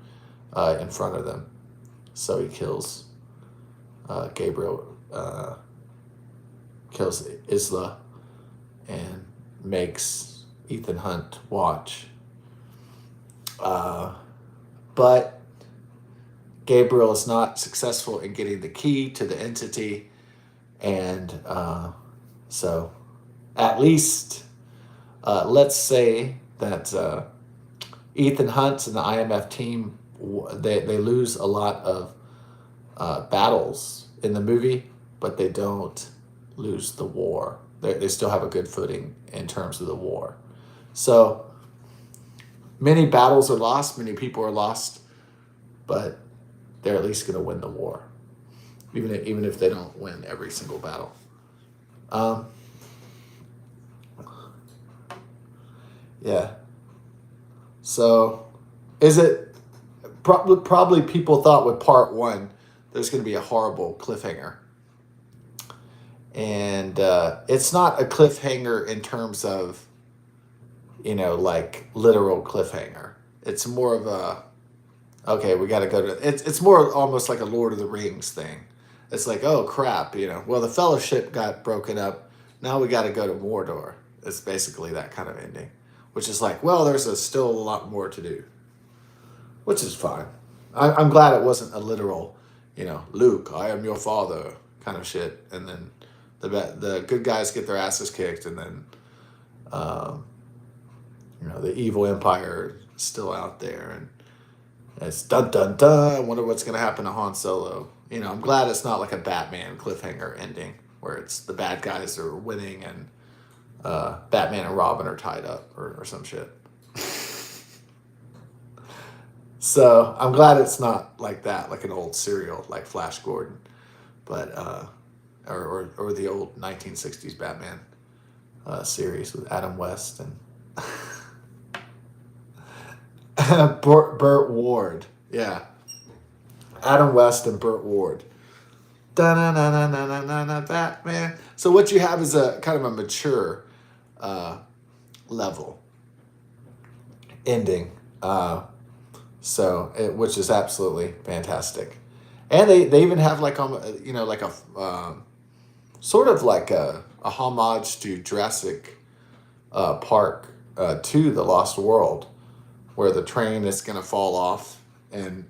in front of them. So he kills Gabriel, kills Isla, and makes Ethan Hunt watch. But Gabriel is not successful in getting the key to the entity, and so at least let's say that Ethan Hunt and the IMF team, they lose a lot of battles in the movie, but they don't lose the war. They still have a good footing in terms of the war. So many battles are lost, many people are lost, but they're at least going to win the war, even if they don't win every single battle. Yeah. So, is it probably people thought with part 1 there's going to be a horrible cliffhanger, and it's not a cliffhanger in terms of like literal cliffhanger. It's more of a, okay, we got to go to, it's more almost like a Lord of the Rings thing. It's like, oh crap, well, the Fellowship got broken up, now we got to go to Mordor. It's basically that kind of ending, which is like, well, there's still a lot more to do, which is fine. I'm glad it wasn't a literal, Luke, I am your father kind of shit, and then the good guys get their asses kicked, and then the evil empire is still out there, and it's dun dun dun. I wonder what's gonna happen to Han Solo. I'm glad it's not like a Batman cliffhanger ending where it's the bad guys are winning and Batman and Robin are tied up or some shit. So I'm glad it's not like that, like an old serial like Flash Gordon, but or the old 1960s Batman series with Adam West and Burt Ward. Yeah, Adam West and Burt Ward. Da-na-na-na-na-na-na, Batman. So what you have is a kind of a mature level ending. Which is absolutely fantastic. And they even have like like a sort of like a homage to Jurassic Park 2, The Lost World, where the train is going to fall off And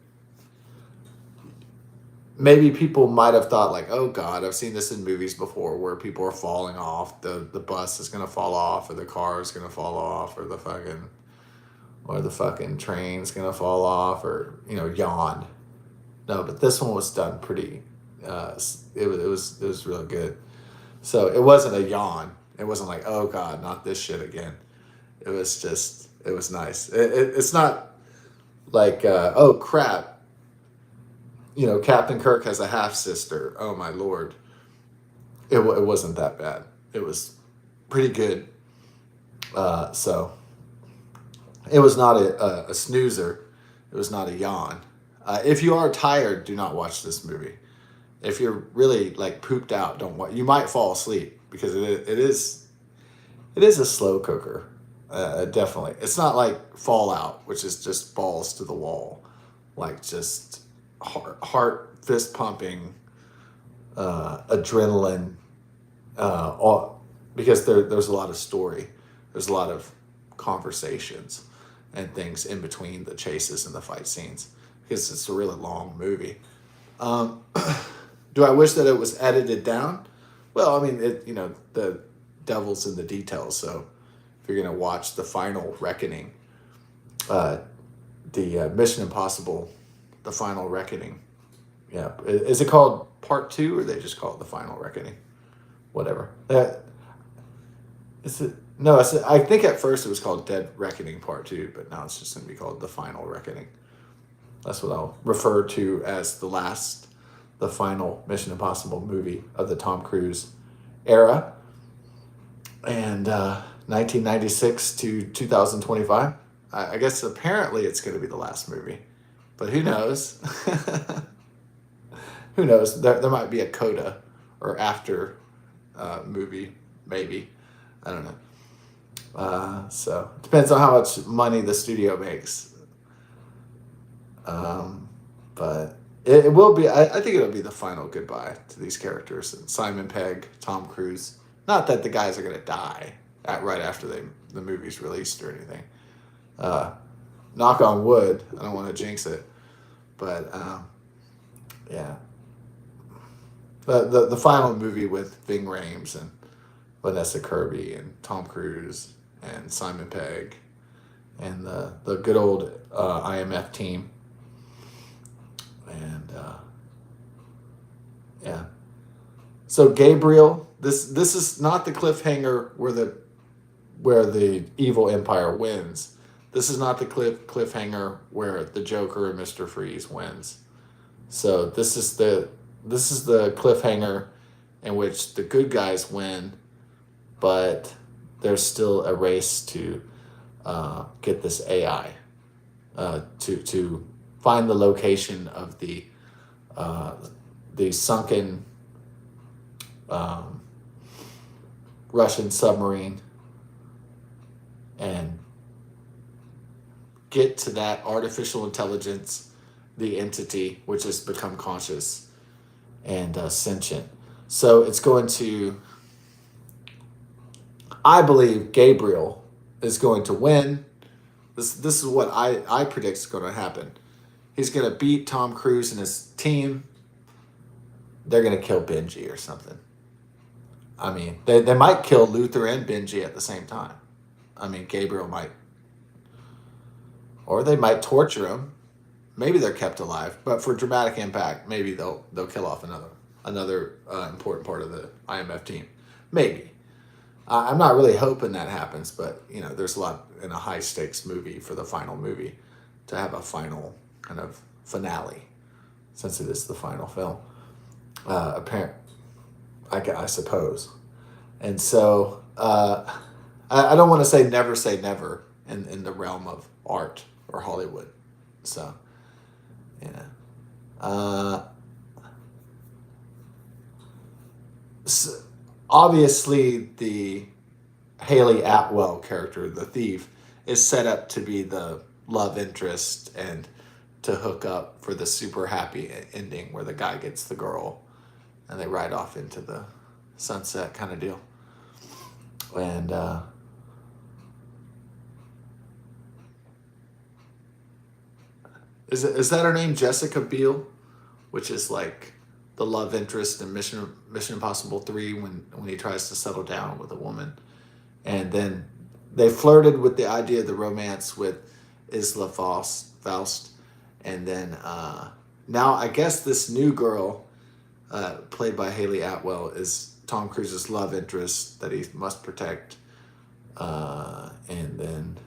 maybe people might have thought like, oh God, I've seen this in movies before where people are falling off. The bus is gonna fall off, or the car is gonna fall off, or the fucking train's gonna fall off, or yawn. No, but this one was done pretty. It was really good. So it wasn't a yawn. It wasn't like, oh God, not this shit again. It was nice. It's not like, oh crap, Captain Kirk has a half sister. Oh my lord. It wasn't that bad. It was pretty good. So it was not a snoozer. It was not a yawn. If you are tired, do not watch this movie. If you're really like pooped out, don't watch. You might fall asleep because it is a slow cooker. Definitely. It's not like Fallout, which is just balls to the wall, like just heart fist pumping, adrenaline, because there's a lot of story. There's a lot of conversations and things in between the chases and the fight scenes because it's a really long movie. Um, do I wish that it was edited down? Well, I mean, the devil's in the details. So if you're gonna watch the Final Reckoning, the Mission Impossible, the Final Reckoning, yeah, is it called Part 2 or they just call it the Final Reckoning? Whatever. Is it? No, I think at first it was called Dead Reckoning Part 2, but now it's just gonna be called the Final Reckoning. That's what I'll refer to as the final Mission Impossible movie of the Tom Cruise era. And 1996 to 2025. I guess apparently it's going to be the last movie, but who knows? Who knows? There might be a coda or after movie, maybe. I don't know. So it depends on how much money the studio makes. But it will be. I think it'll be the final goodbye to these characters. And Simon Pegg, Tom Cruise. Not that the guys are going to die right after the movie's released or anything. Knock on wood. I don't want to jinx it, but yeah. The final movie with Ving Rhames and Vanessa Kirby and Tom Cruise and Simon Pegg and the good old IMF team. And yeah. So Gabriel, this is not the cliffhanger where the evil empire wins. This is not the cliffhanger where the Joker and Mr. Freeze wins. So this is the cliffhanger in which the good guys win, but there's still a race to get this AI to find the location of the sunken Russian submarine and get to that artificial intelligence, the entity which has become conscious and sentient. So it's going to, I believe Gabriel is going to win. This is what I predict is going to happen. He's going to beat Tom Cruise and his team. They're going to kill Benji or something. I mean, they might kill Luther and Benji at the same time. I mean, Gabriel might. Or they might torture him. Maybe they're kept alive. But for dramatic impact, maybe they'll kill off another important part of the IMF team. Maybe. I'm not really hoping that happens, but there's a lot in a high stakes movie for the final movie to have a final kind of finale, since it is the final film. Apparent, I suppose. And so I don't want to say never in the realm of art or Hollywood. So, so obviously the Haley Atwell character, the thief, is set up to be the love interest and to hook up for the super happy ending where the guy gets the girl and they ride off into the sunset kind of deal. And Is that her name, Jessica Biel, which is like the love interest in Mission Impossible 3 when he tries to settle down with a woman. And then they flirted with the idea of the romance with Isla Faust. And then now I guess this new girl, played by Haley Atwell, is Tom Cruise's love interest that he must protect. And then,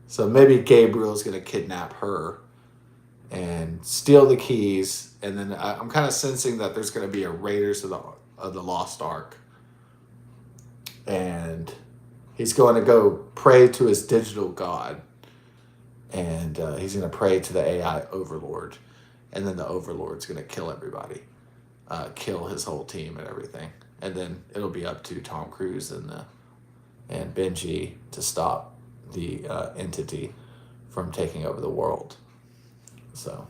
so maybe Gabriel's going to kidnap her and steal the keys. And then I'm kind of sensing that there's going to be a Raiders of the Lost Ark. And he's going to go pray to his digital god. And he's going to pray to the AI overlord. And then the overlord's going to kill everybody. Kill his whole team and everything. And then it'll be up to Tom Cruise and Benji to stop the entity from taking over the world. So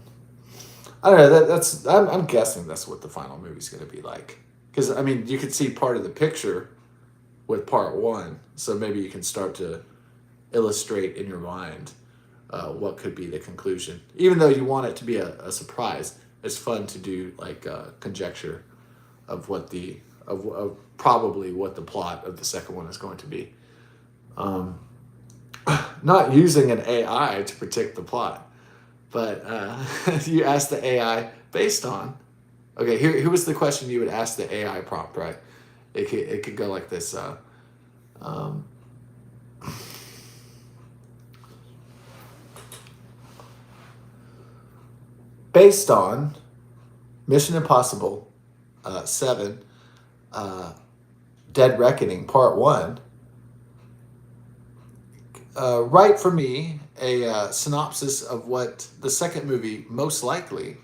I don't know. I'm guessing that's what the final movie's going to be like. Because I mean, you could see part of the picture with part one, so maybe you can start to illustrate in your mind what could be the conclusion. Even though you want it to be a surprise, it's fun to do like conjecture of what of probably what the plot of the second one is going to be. Not using an AI to predict the plot, but you ask the AI based on. Okay, here was the question you would ask the AI prompt, right? It could go like this. Based on Mission Impossible 7, Dead Reckoning Part 1, write for me a synopsis of what the second movie most likely,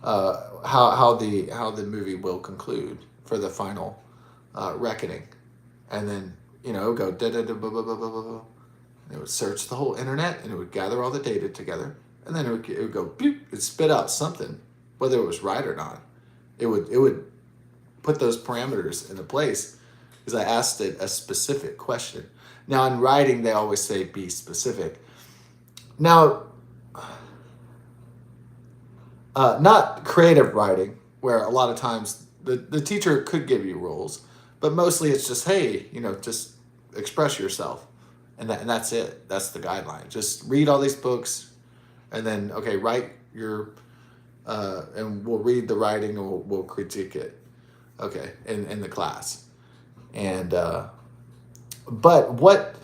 how the movie will conclude for the final reckoning. And then, go da da da blah blah blah blah blah. It would search the whole internet and it would gather all the data together, and then it would go beep, it'd spit out something, whether it was right or not. It would put those parameters into place because I asked it a specific question. Now in writing they always say be specific. Now, not creative writing, where a lot of times the teacher could give you rules, but mostly it's just, hey, just express yourself. And that's it. That's the guideline. Just read all these books and then, okay, write your, and we'll read the writing and we'll critique it. Okay, in the class. And, but what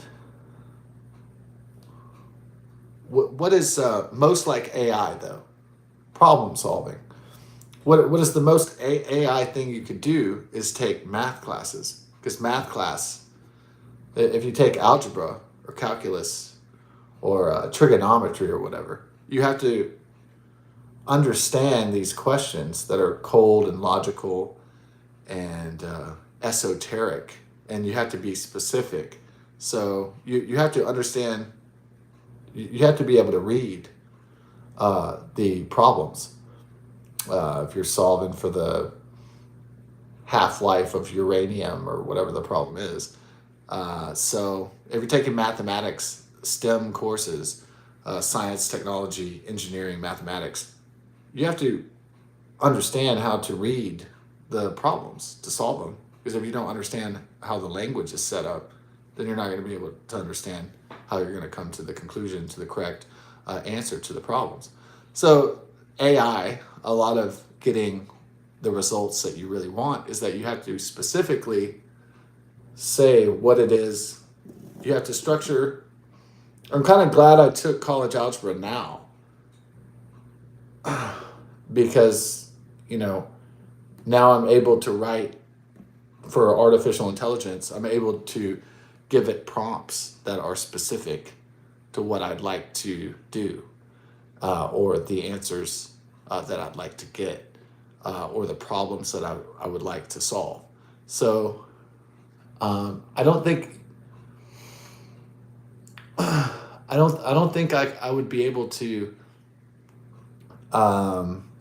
is most like AI though? Problem solving. What is the most AI thing you could do is take math classes. Because math class, if you take algebra or calculus or trigonometry or whatever, you have to understand these questions that are cold and logical and esoteric, and you have to be specific. So you have to understand, you have to be able to read the problems. If you're solving for the half-life of uranium or whatever the problem is. So if you're taking mathematics, STEM courses, science, technology, engineering, mathematics, you have to understand how to read the problems to solve them. Because if you don't understand how the language is set up, then you're not going to be able to understand how you're going to come to the conclusion, to the correct answer to the problems. So AI, a lot of getting the results that you really want is that you have to specifically say what it is. You have to structure. I'm kind of glad I took college algebra now because, now I'm able to write for artificial intelligence. I'm able to give it prompts that are specific to what I'd like to do, or the answers that I'd like to get, or the problems that I would like to solve. So I don't think I would be able to.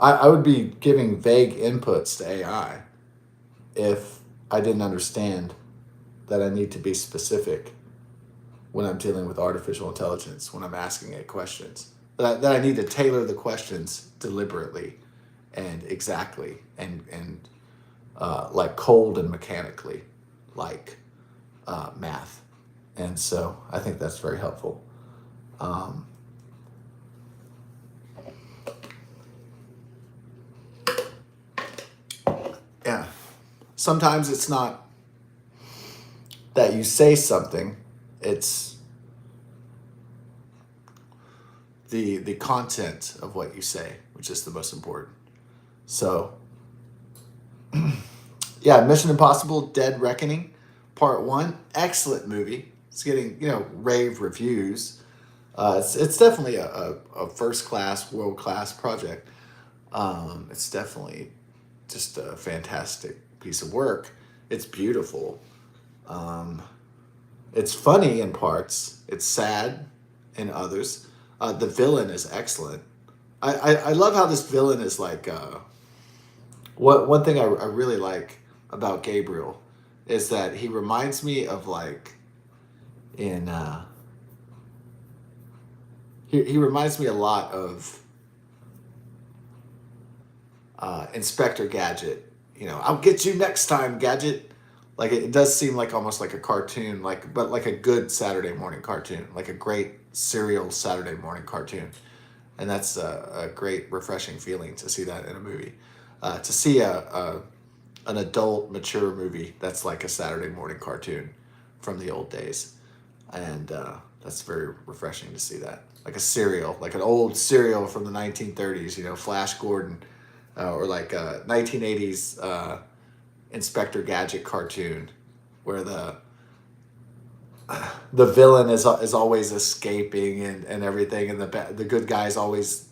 I would be giving vague inputs to AI if I didn't understand that I need to be specific when I'm dealing with artificial intelligence, when I'm asking it questions. that I need to tailor the questions deliberately and exactly and like cold and mechanically, like math. And so I think that's very helpful. Um, yeah. Sometimes it's not that you say something, it's the content of what you say, which is the most important. So, yeah, Mission Impossible: Dead Reckoning, Part One, excellent movie. It's getting rave reviews. It's definitely a first class, world class project. It's definitely just a fantastic piece of work. It's beautiful. Um, it's funny in parts. It's sad in others. The villain is excellent. I love how this villain is like. What one thing I really like about Gabriel is that he reminds me of like in he reminds me a lot of Inspector Gadget. I'll get you next time, Gadget. Like it does seem like almost like a cartoon, but like a good Saturday morning cartoon, like a great serial Saturday morning cartoon, and that's a great refreshing feeling to see that in a movie. To see a an adult, mature movie that's like a Saturday morning cartoon from the old days, and that's very refreshing to see that. Like a serial, like an old serial from the 1930s, Flash Gordon, or like a 1980s Inspector Gadget cartoon, where the villain is always escaping and everything, and the good guy's always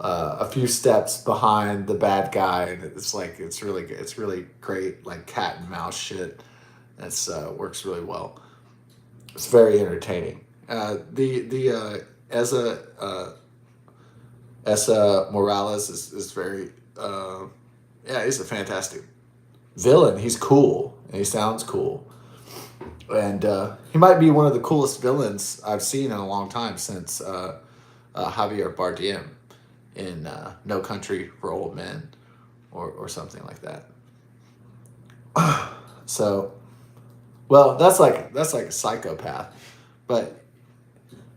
a few steps behind the bad guy, and it's really great, like cat and mouse shit. That's works really well. It's very entertaining. The Essa Morales is very yeah, he's a fantastic villain. He's cool and he sounds cool, and he might be one of the coolest villains I've seen in a long time since Javier Bardem in No Country for Old Men, or something like that. So, well, that's like a psychopath, but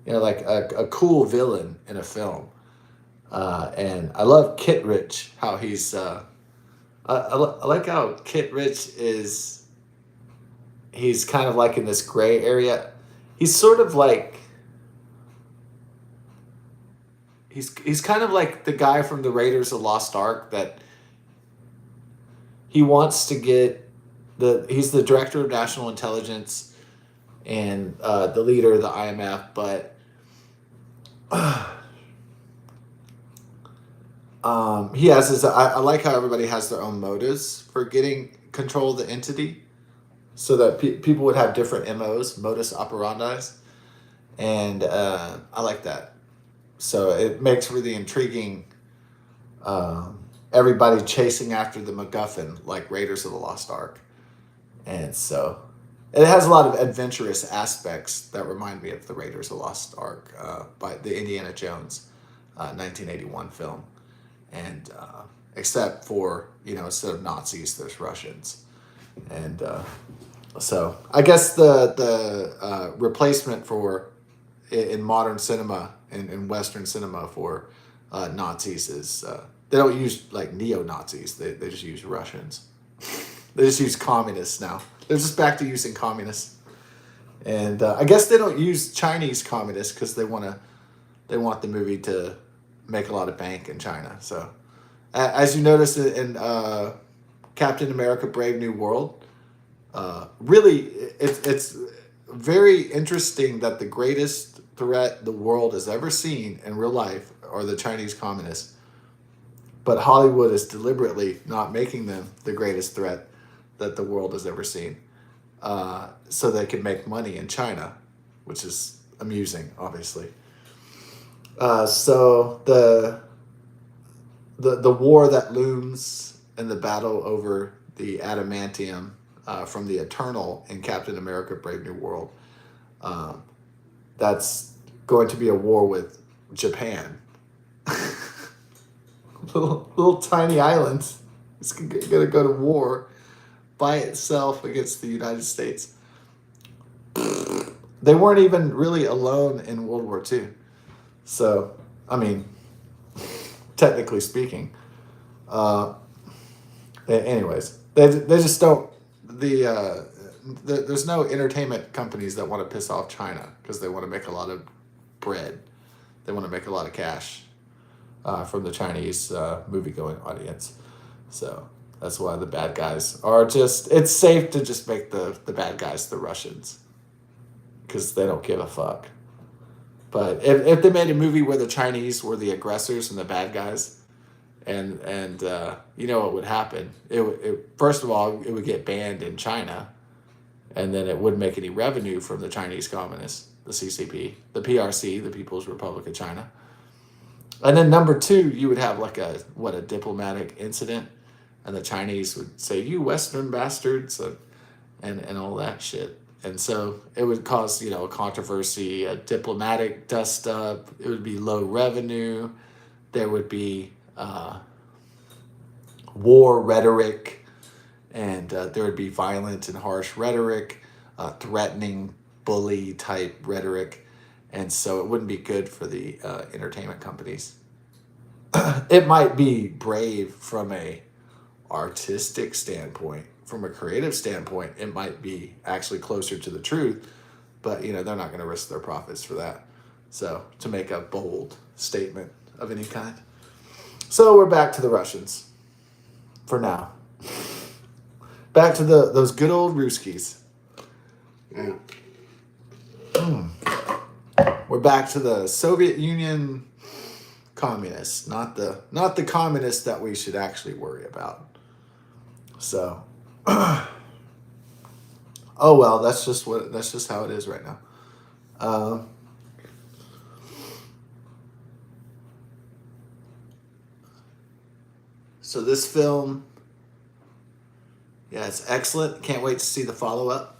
like a cool villain in a film. And I love Kit Rich, how he's. I like how Kit Rich is. He's kind of like in this gray area. He's sort of like. He's kind of like the guy from the Raiders of the Lost Ark that he wants to get he's the director of national intelligence and the leader of the IMF, but he has his. I like how everybody has their own motives for getting control of the entity, so that people would have different MOs, modus operandi, and I like that. So it makes really intriguing. Everybody chasing after the MacGuffin, like Raiders of the Lost Ark, and so it has a lot of adventurous aspects that remind me of the Raiders of the Lost Ark by the Indiana Jones 1981 film, and except for instead of Nazis, there's Russians, and so I guess the replacement for in modern cinema in Western cinema for Nazis is they don't use like neo-Nazis. They just use Russians. They just use communists now. They're just back to using communists. And I guess they don't use Chinese communists because they want the movie to make a lot of bank in China. So as you notice in Captain America: Brave New World, really it's very interesting that the greatest threat the world has ever seen in real life are the Chinese communists. But Hollywood is deliberately not making them the greatest threat that the world has ever seen, so they can make money in China, which is amusing, obviously. So the war that looms in the battle over the adamantium from the Eternal in Captain America: Brave New World, that's going to be a war with Japan. Little tiny island. It's gonna go to war by itself against the United States. They weren't even really alone in World War II. So, I mean, technically speaking. Uh, anyways, they just don't. There's no entertainment companies that want to piss off China because they want to make a lot of bread. They want to make a lot of cash from the Chinese movie going audience. So that's why the bad guys are just. It's safe to just make the bad guys the Russians because they don't give a fuck. But if they made a movie where the Chinese were the aggressors and the bad guys, and you know what would happen? It first of all it would get banned in China, and then it wouldn't make any revenue from the Chinese Communists, the CCP, the PRC, the People's Republic of China. And then number two, you would have like a diplomatic incident, and the Chinese would say, "You Western bastards," and all that shit. And so it would cause, a controversy, a diplomatic dust up. It would be low revenue. There would be war rhetoric, and there would be violent and harsh rhetoric, threatening, bully type rhetoric. And so it wouldn't be good for the entertainment companies. It might be brave from a artistic standpoint. From a creative standpoint, it might be actually closer to the truth, but they're not going to risk their profits for that. So to make a bold statement of any kind. So we're back to the Russians for now. Back to those good old Ruskies. Yeah. We're back to the Soviet Union communists, not the communists that we should actually worry about. So, oh well, that's just how it is right now. So this film, yeah, it's excellent. Can't wait to see the follow up.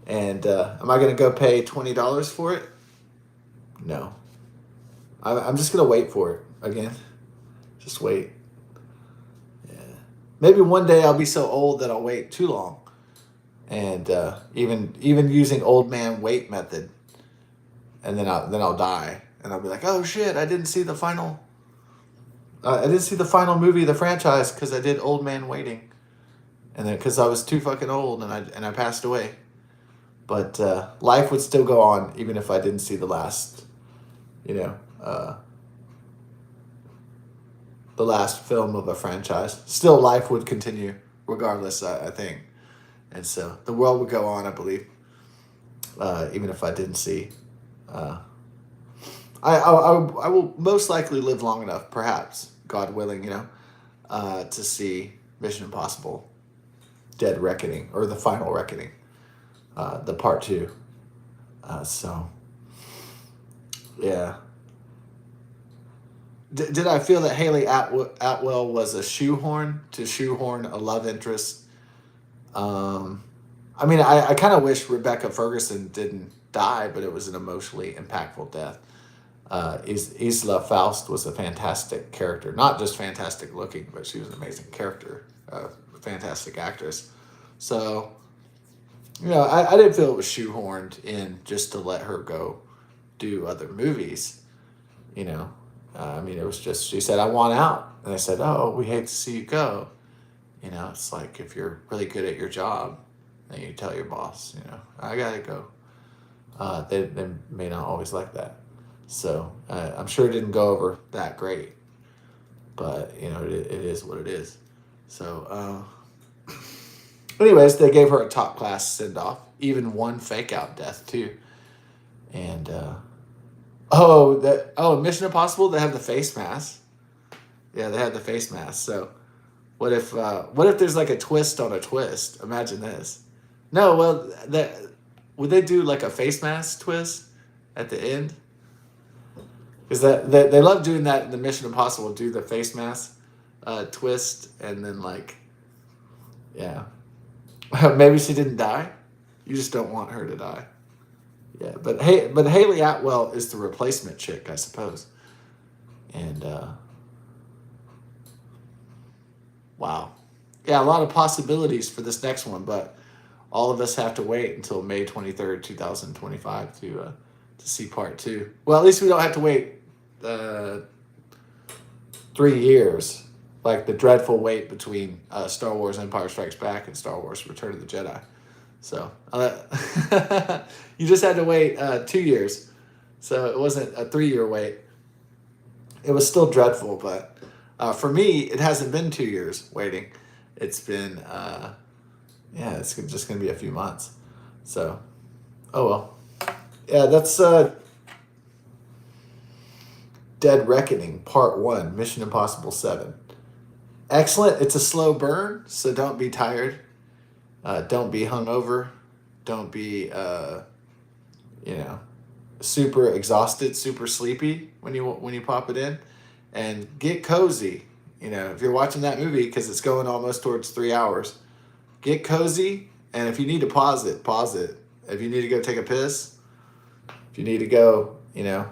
And am I gonna go pay $20 for it? No. I'm just gonna wait for it again. Just wait. Yeah. Maybe one day I'll be so old that I'll wait too long, and even using old man wait method, and then I'll die, and I'll be like, oh shit, I didn't see the final. I didn't see the final movie of the franchise because I did old man waiting, and then because I was too fucking old and I passed away. But life would still go on even if I didn't see the last, the last film of a franchise. Still, life would continue regardless, I think. And so the world would go on, I believe, even if I didn't see. I will most likely live long enough, perhaps, God willing, to see Mission Impossible Dead Reckoning, or the Final Reckoning, the part 2. So, yeah. Did I feel that Haley Atwell was a shoehorn a love interest? I mean, I kind of wish Rebecca Ferguson didn't die, but it was an emotionally impactful death. Isla Faust was a fantastic character. Not just fantastic looking, but she was an amazing character. Fantastic actress. So, I didn't feel it was shoehorned in just to let her go do other movies. I mean, it was just, she said, I want out. And I said, oh, we hate to see you go. It's like if you're really good at your job and you tell your boss, I got to go. They may not always like that. So I'm sure it didn't go over that great. But, it is what it is. So, anyways, they gave her a top class send off. Even one fake out death, too. And, Mission Impossible, they have the face mask. Yeah, they had the face mask. So what if there's like a twist on a twist? Imagine this. No, well, would they do like a face mask twist at the end? Because they love doing that in the Mission Impossible, do the face mask twist, and then yeah. Maybe she didn't die. You just don't want her to die. Yeah, but Haley Atwell is the replacement chick, I suppose. And wow, yeah, a lot of possibilities for this next one, but all of us have to wait until May 23rd, 2025 to see part two. Well, at least we don't have to wait 3 years, like the dreadful wait between Star Wars Empire Strikes Back and Star Wars Return of the Jedi. So you just had to wait 2 years. So it wasn't a 3 year wait. It was still dreadful, but for me, it hasn't been 2 years waiting. It's been, yeah, it's just going to be a few months. So, oh well. Yeah, that's Dead Reckoning Part 1, Mission Impossible 7. Excellent. It's a slow burn, so don't be tired. Don't be hungover. Don't be, you know, super exhausted, super sleepy when you pop it in, and get cozy. You know, if you're watching that movie because it's going almost towards 3 hours, get cozy. And if you need to pause it, pause it. If you need to go take a piss, if you need to go, you know,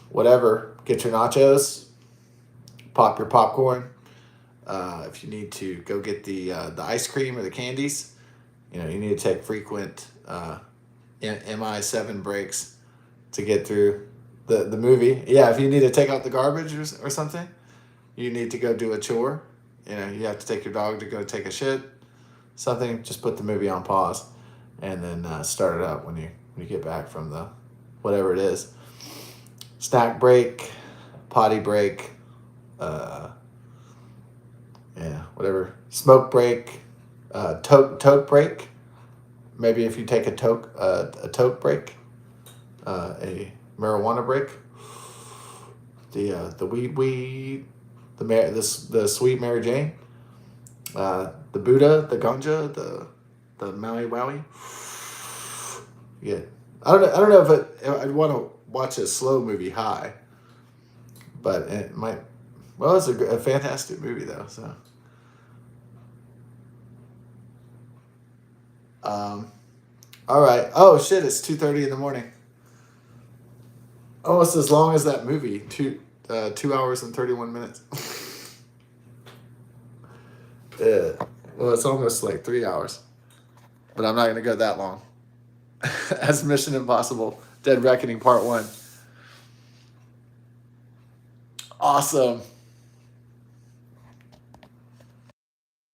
whatever, get your nachos, pop your popcorn. If you need to go get the ice cream or the candies, you know, you need to take frequent MI7 breaks to get through the movie. Yeah, if you need to take out the garbage or something, you need to go do a chore. You know, you have to take your dog to go take a shit, something. Just put the movie on pause, and then start it up when you get back from the whatever it is. Snack break, potty break, yeah, whatever. Smoke break, toke break. Maybe if you take a toke break, a marijuana break, the weed, the sweet Mary Jane, the Buddha, the ganja, the Maui Wowie. Yeah, I don't know if I'd want to watch a slow movie high, but it might. Well, it's a fantastic movie though. So, um, all right. Oh shit! It's 2:30 in the morning. Almost as long as that movie. 2 hours and 31 minutes. Yeah. Well, it's almost like 3 hours, but I'm not gonna go that long. As Mission Impossible: Dead Reckoning Part 1. Awesome.